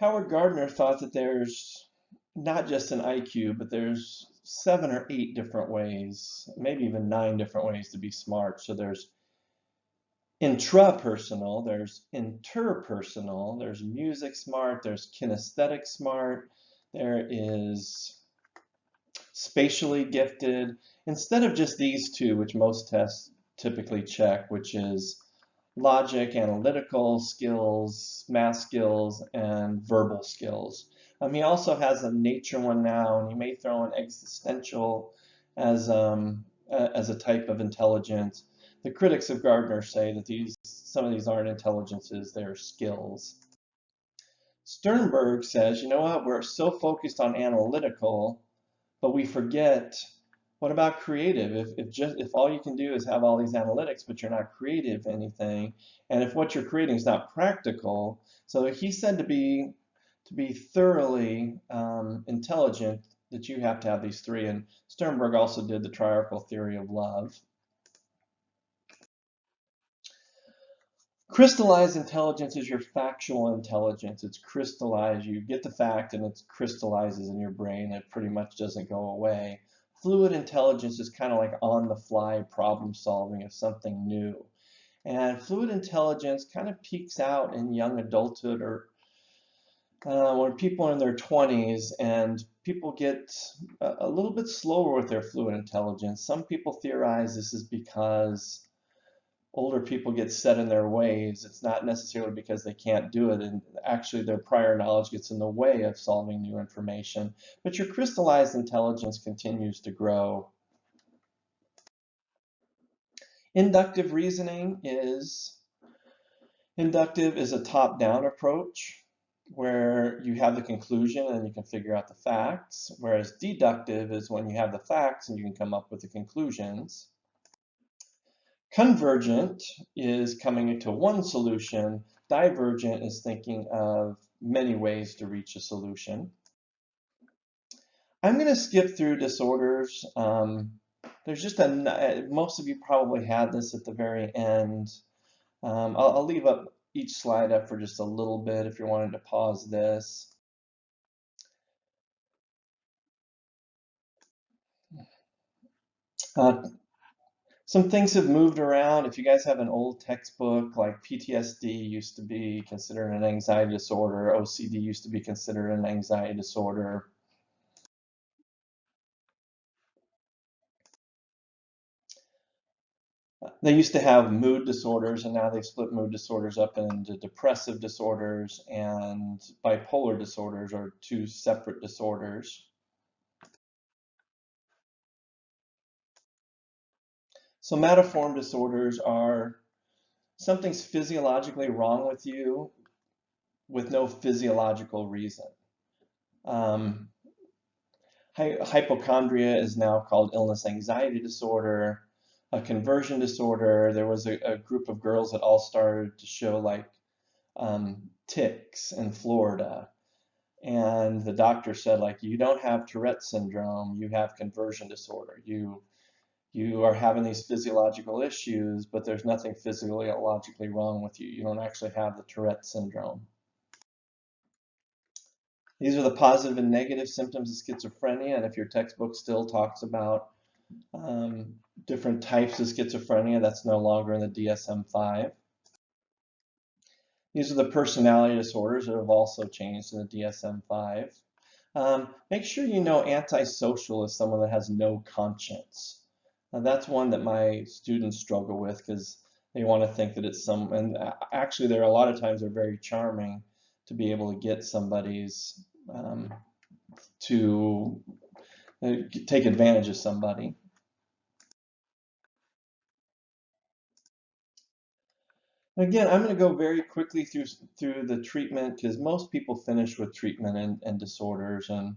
Howard Gardner thought that there's not just an IQ, but there's 7 or 8 different ways, maybe even 9 different ways to be smart. So there's intrapersonal, there's interpersonal, there's music smart, there's kinesthetic smart, there is spatially gifted, instead of just these two, which most tests typically check, which is logic, analytical skills, math skills, and verbal skills. He also has a nature one now, and he may throw in existential as a type of intelligence. The critics of Gardner say that some of these aren't intelligences, they're skills. Sternberg says, you know what, we're so focused on analytical, but we forget, what about creative? If all you can do is have all these analytics, but you're not creative anything, and if what you're creating is not practical, so he said to be thoroughly intelligent, that you have to have these three. And Sternberg also did the triarchal theory of love. Crystallized intelligence is your factual intelligence. It's crystallized. You get the fact and it crystallizes in your brain. It pretty much doesn't go away. Fluid intelligence is kind of like on-the-fly problem solving of something new. And fluid intelligence kind of peaks out in young adulthood, or when people are in their 20s, and people get a little bit slower with their fluid intelligence. Some people theorize this is because older people get set in their ways. It's not necessarily because they can't do it, and actually their prior knowledge gets in the way of solving new information. But your crystallized intelligence continues to grow. Inductive reasoning is a top-down approach where you have the conclusion and you can figure out the facts, whereas deductive is when you have the facts and you can come up with the conclusions. Convergent is coming into one solution. Divergent is thinking of many ways to reach a solution. I'm going to skip through disorders. There's just most of you probably had this at the very end. I'll leave up each slide up for just a little bit if you're wanting to pause this. Some things have moved around. If you guys have an old textbook, like PTSD used to be considered an anxiety disorder, OCD used to be considered an anxiety disorder. They used to have mood disorders, and now they've split mood disorders up into depressive disorders and bipolar disorders, are two separate disorders. Somatoform disorders are something's physiologically wrong with you with no physiological reason. Hypochondria is now called illness anxiety disorder. A conversion disorder, there was a group of girls that all started to show like tics in Florida. And the doctor said, like, you don't have Tourette syndrome, you have conversion disorder. You are having these physiological issues, but there's nothing physiologically wrong with you. You don't actually have the Tourette syndrome. These are the positive and negative symptoms of schizophrenia, and if your textbook still talks about different types of schizophrenia, that's no longer in the DSM-5. These are the personality disorders that have also changed in the DSM-5. Make sure you know antisocial is someone that has no conscience. That's one that my students struggle with because they want to think that it's and actually there are a lot of times they're very charming to be able to get somebody's, to take advantage of somebody. Again, I'm going to go very quickly through the treatment because most people finish with treatment and disorders, and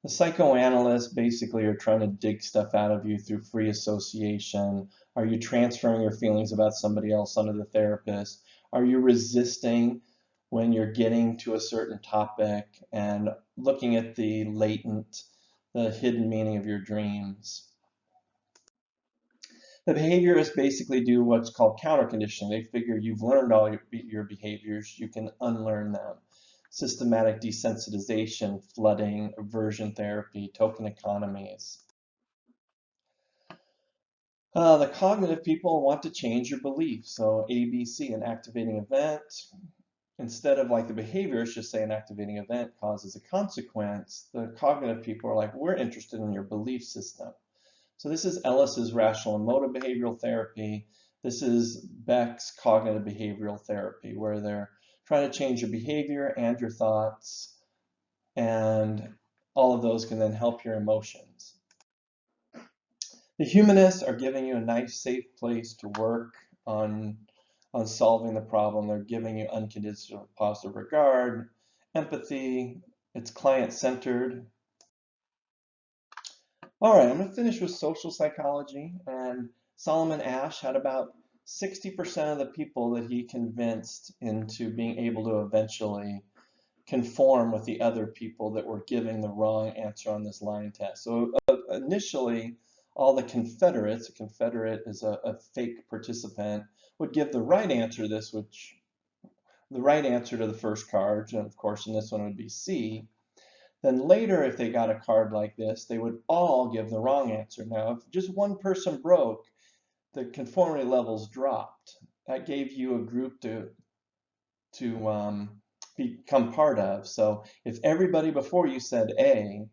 The psychoanalysts basically are trying to dig stuff out of you through free association. Are you transferring your feelings about somebody else onto the therapist? Are you resisting when you're getting to a certain topic and looking at the latent, the hidden meaning of your dreams? The behaviorists basically do what's called counter conditioning. They figure you've learned all your behaviors, you can unlearn them. Systematic desensitization, flooding, aversion therapy, token economies. The cognitive people want to change your belief. So ABC, an activating event. Instead of like the behaviorists just say an activating event causes a consequence, the cognitive people are like, we're interested in your belief system. So this is Ellis's rational and motive behavioral therapy. This is Beck's cognitive behavioral therapy, where they're trying to change your behavior and your thoughts, and all of those can then help your emotions. The humanists are giving you a nice, safe place to work on solving the problem. They're giving you unconditional positive regard, empathy, it's client-centered. All right, I'm going to finish with social psychology, and Solomon Asch had about 60% of the people that he convinced into being able to eventually conform with the other people that were giving the wrong answer on this line test. So initially, all the Confederates, a Confederate is a fake participant, would give the right answer to this, which the right answer to the first card, and of course in this one would be C. Then later, if they got a card like this, they would all give the wrong answer. Now, if just one person broke, the conformity levels dropped. That gave you a group to become part of. So if everybody before you said A,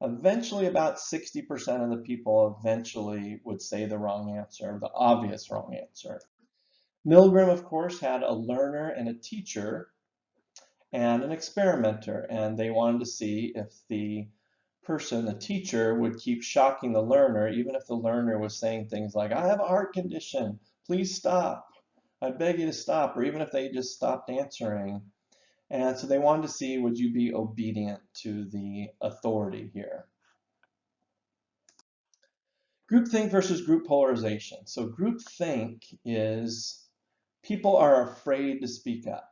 eventually about 60% of the people eventually would say the wrong answer, the obvious wrong answer. Milgram, of course, had a learner and a teacher and an experimenter, and they wanted to see if the person, the teacher, would keep shocking the learner, even if the learner was saying things like, I have a heart condition, please stop, I beg you to stop, or even if they just stopped answering. And so they wanted to see, would you be obedient to the authority here? Groupthink versus group polarization. So groupthink is people are afraid to speak up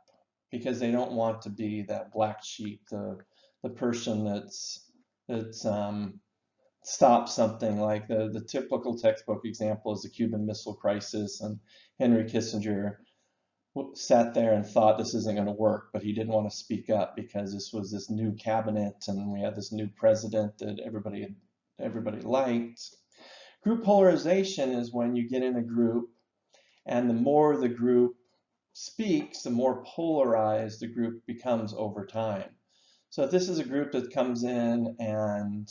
because they don't want to be that black sheep, the person that's stops something. Like the typical textbook example is the Cuban Missile Crisis, and Henry Kissinger sat there and thought this isn't going to work, but he didn't want to speak up because this was this new cabinet and we had this new president that everybody liked. Group polarization is when you get in a group and the more the group speaks, the more polarized the group becomes over time. So if this is a group that comes in and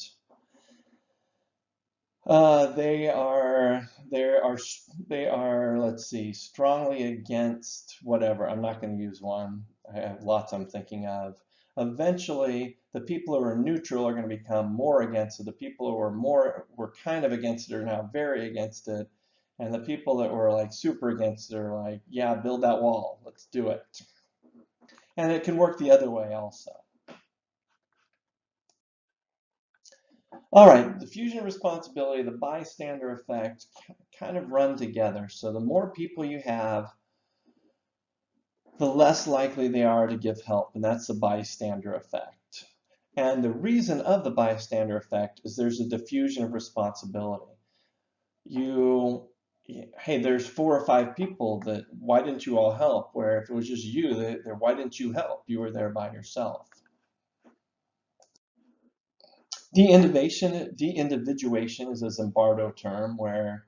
they are, let's see, strongly against whatever. I'm not going to use one. I have lots I'm thinking of. Eventually, the people who are neutral are going to become more against it. The people who were kind of against it are now very against it. And the people that were like super against it are like, yeah, build that wall. Let's do it. And it can work the other way also. All right, diffusion of responsibility, the bystander effect kind of run together. So the more people you have, the less likely they are to give help, and that's the bystander effect. And the reason of the bystander effect is there's a diffusion of responsibility. Hey, there's 4 or 5 people that, why didn't you all help? Where if it was just you, why didn't you help? You were there by yourself. De-individuation is a Zimbardo term where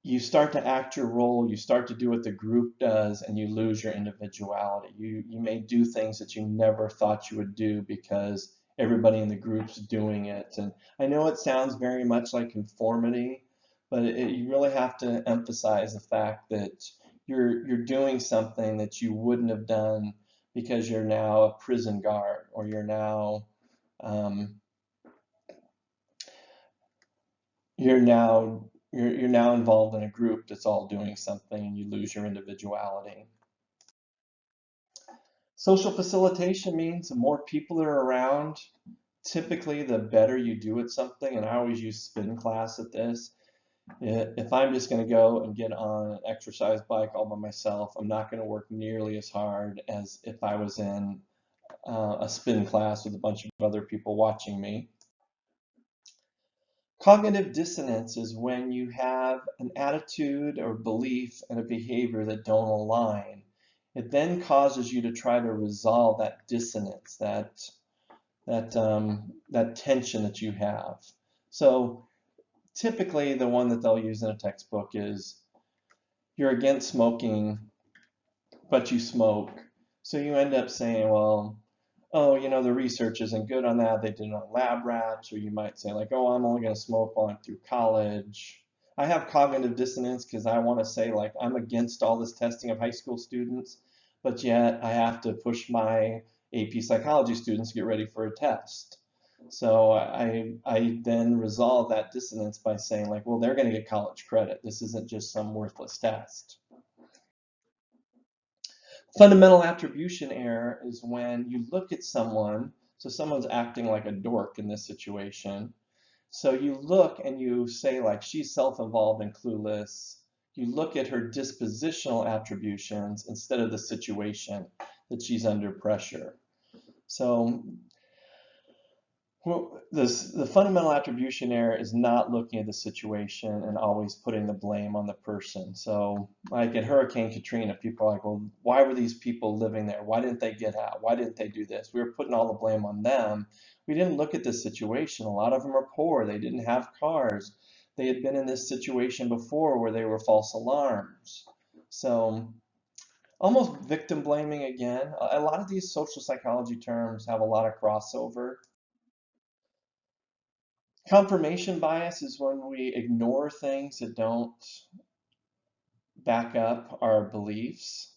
you start to act your role, you start to do what the group does, and you lose your individuality. You may do things that you never thought you would do because everybody in the group's doing it. And I know it sounds very much like conformity, but you really have to emphasize the fact that you're doing something that you wouldn't have done because you're now a prison guard, or you're now you're now involved in a group that's all doing something, and you lose your individuality. Social facilitation means the more people that are around, typically the better you do at something, and I always use spin class at this. If I'm just going to go and get on an exercise bike all by myself, I'm not going to work nearly as hard as if I was in a spin class with a bunch of other people watching me. Cognitive dissonance is when you have an attitude or belief and a behavior that don't align. It then causes you to try to resolve that dissonance, that tension that you have. So typically the one that they'll use in a textbook is you're against smoking, but you smoke. So you end up saying, well, oh, the research isn't good on that. They did it on lab rats. Or you might say like, oh, I'm only going to smoke while I'm through college. I have cognitive dissonance because I want to say like, I'm against all this testing of high school students, but yet I have to push my AP psychology students to get ready for a test. So I then resolve that dissonance by saying like, well, they're going to get college credit. This isn't just some worthless test. Fundamental attribution error is when you look at someone, so someone's acting like a dork in this situation. So you look and you say like, she's self-involved and clueless. You look at her dispositional attributions instead of the situation that she's under pressure. So the fundamental attribution error is not looking at the situation and always putting the blame on the person. So like in Hurricane Katrina, people are like, well, why were these people living there? Why didn't they get out? Why didn't they do this? We were putting all the blame on them. We didn't look at the situation. A lot of them are poor. They didn't have cars. They had been in this situation before where they were false alarms. So almost victim blaming again. A lot of these social psychology terms have a lot of crossover. Confirmation bias is when we ignore things that don't back up our beliefs.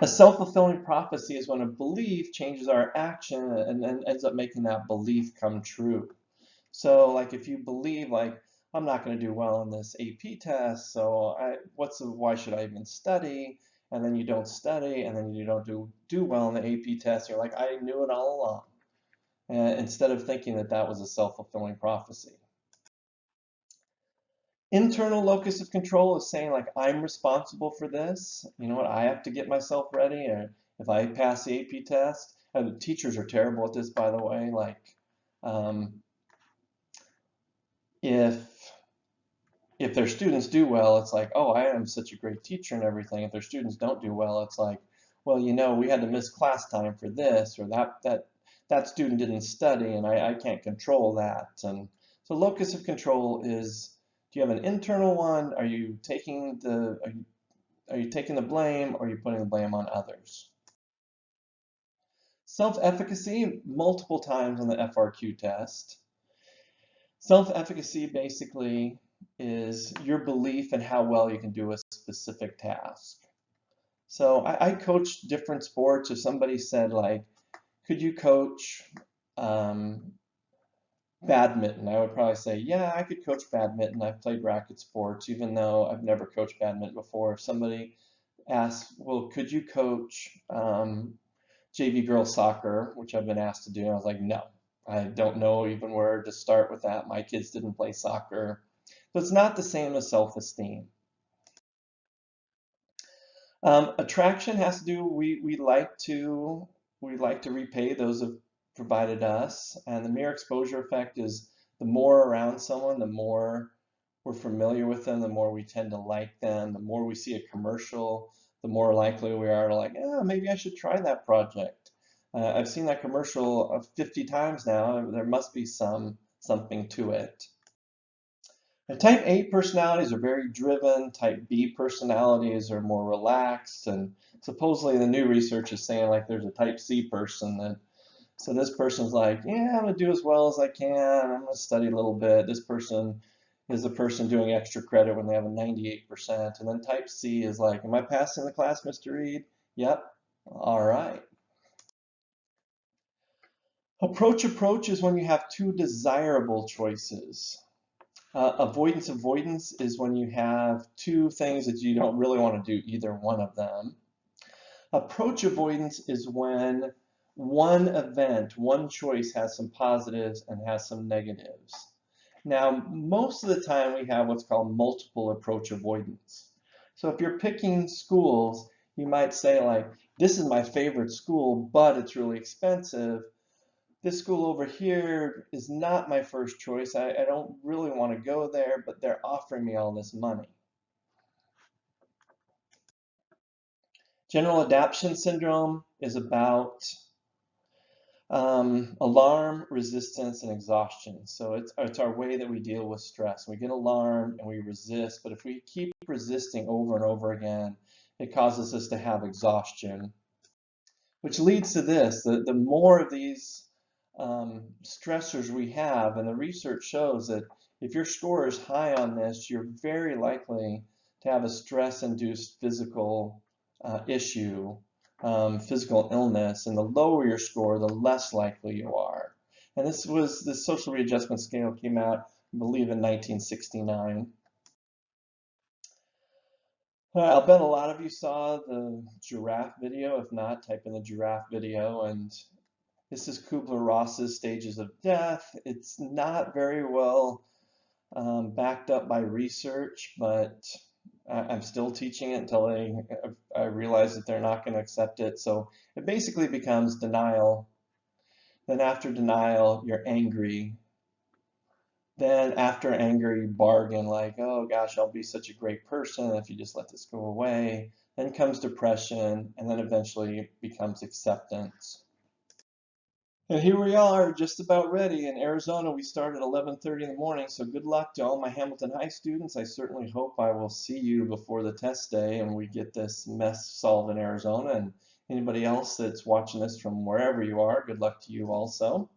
A self-fulfilling prophecy is when a belief changes our action and then ends up making that belief come true. So like if you believe like, I'm not going to do well on this AP test, so why should I even study? And then you don't study, and then you don't do well on the AP test. You're like, I knew it all along. Instead of thinking that that was a self-fulfilling prophecy. Internal locus of control is saying like, I'm responsible for this. You know what? I have to get myself ready. Or if I pass the AP test, and teachers are terrible at this, by the way. Like, if their students do well, it's like, oh, I am such a great teacher and everything. If their students don't do well, it's like, well, we had to miss class time for this, or that student didn't study, and I can't control that. And so locus of control is, do you have an internal one? Are you taking the blame, or are you putting the blame on others? Self-efficacy, multiple times on the FRQ test. Self-efficacy basically is your belief in how well you can do a specific task. So I coach different sports. If somebody said like, could you coach badminton? I would probably say, yeah, I could coach badminton. I've played racket sports, even though I've never coached badminton before. If somebody asks, well, could you coach JV girls soccer, which I've been asked to do, I was like, no, I don't know even where to start with that. My kids didn't play soccer. So it's not the same as self-esteem. Attraction has to do, we like to repay those who have provided us, and the mere exposure effect is the more around someone, the more we're familiar with them, the more we tend to like them, the more we see a commercial, the more likely we are to like, maybe I should try that project. I've seen that commercial 50 times now. There must be something to it. Now, type A personalities are very driven. Type B personalities are more relaxed. And supposedly the new research is saying like there's a type C person that, so this person's like, yeah, I'm gonna do as well as I can. I'm gonna study a little bit. This person is the person doing extra credit when they have a 98%. And then type C is like, am I passing the class, Mr. Reed? Yep. All right. Approach is when you have two desirable choices. Avoidance is when you have two things that you don't really want to do either one of them. Approach avoidance is when one event, one choice has some positives and has some negatives. Now, most of the time we have what's called multiple approach avoidance. So if you're picking schools, you might say like, this is my favorite school, but it's really expensive. This school over here is not my first choice. I don't really want to go there, but they're offering me all this money. General adaptation syndrome is about alarm, resistance, and exhaustion. So it's our way that we deal with stress. We get alarmed and we resist, but if we keep resisting over and over again, it causes us to have exhaustion, which leads to this. The more of these stressors we have, and the research shows that if your score is high on this, you're very likely to have a stress-induced physical issue, physical illness, and the lower your score, the less likely you are. And the social readjustment scale came out, I believe, in 1969. I'll bet a lot of you saw the giraffe video. If not, type in the giraffe video, and this is Kubler-Ross's stages of death. It's not very well backed up by research, but I'm still teaching it until I realize that they're not going to accept it. So it basically becomes denial. Then after denial, you're angry. Then after anger, you bargain like, oh gosh, I'll be such a great person if you just let this go away. Then comes depression, and then eventually it becomes acceptance. And here we are, just about ready. In Arizona, we start at 11:30 in the morning, so good luck to all my Hamilton High students. I certainly hope I will see you before the test day and we get this mess solved in Arizona. And anybody else that's watching this from wherever you are, good luck to you also.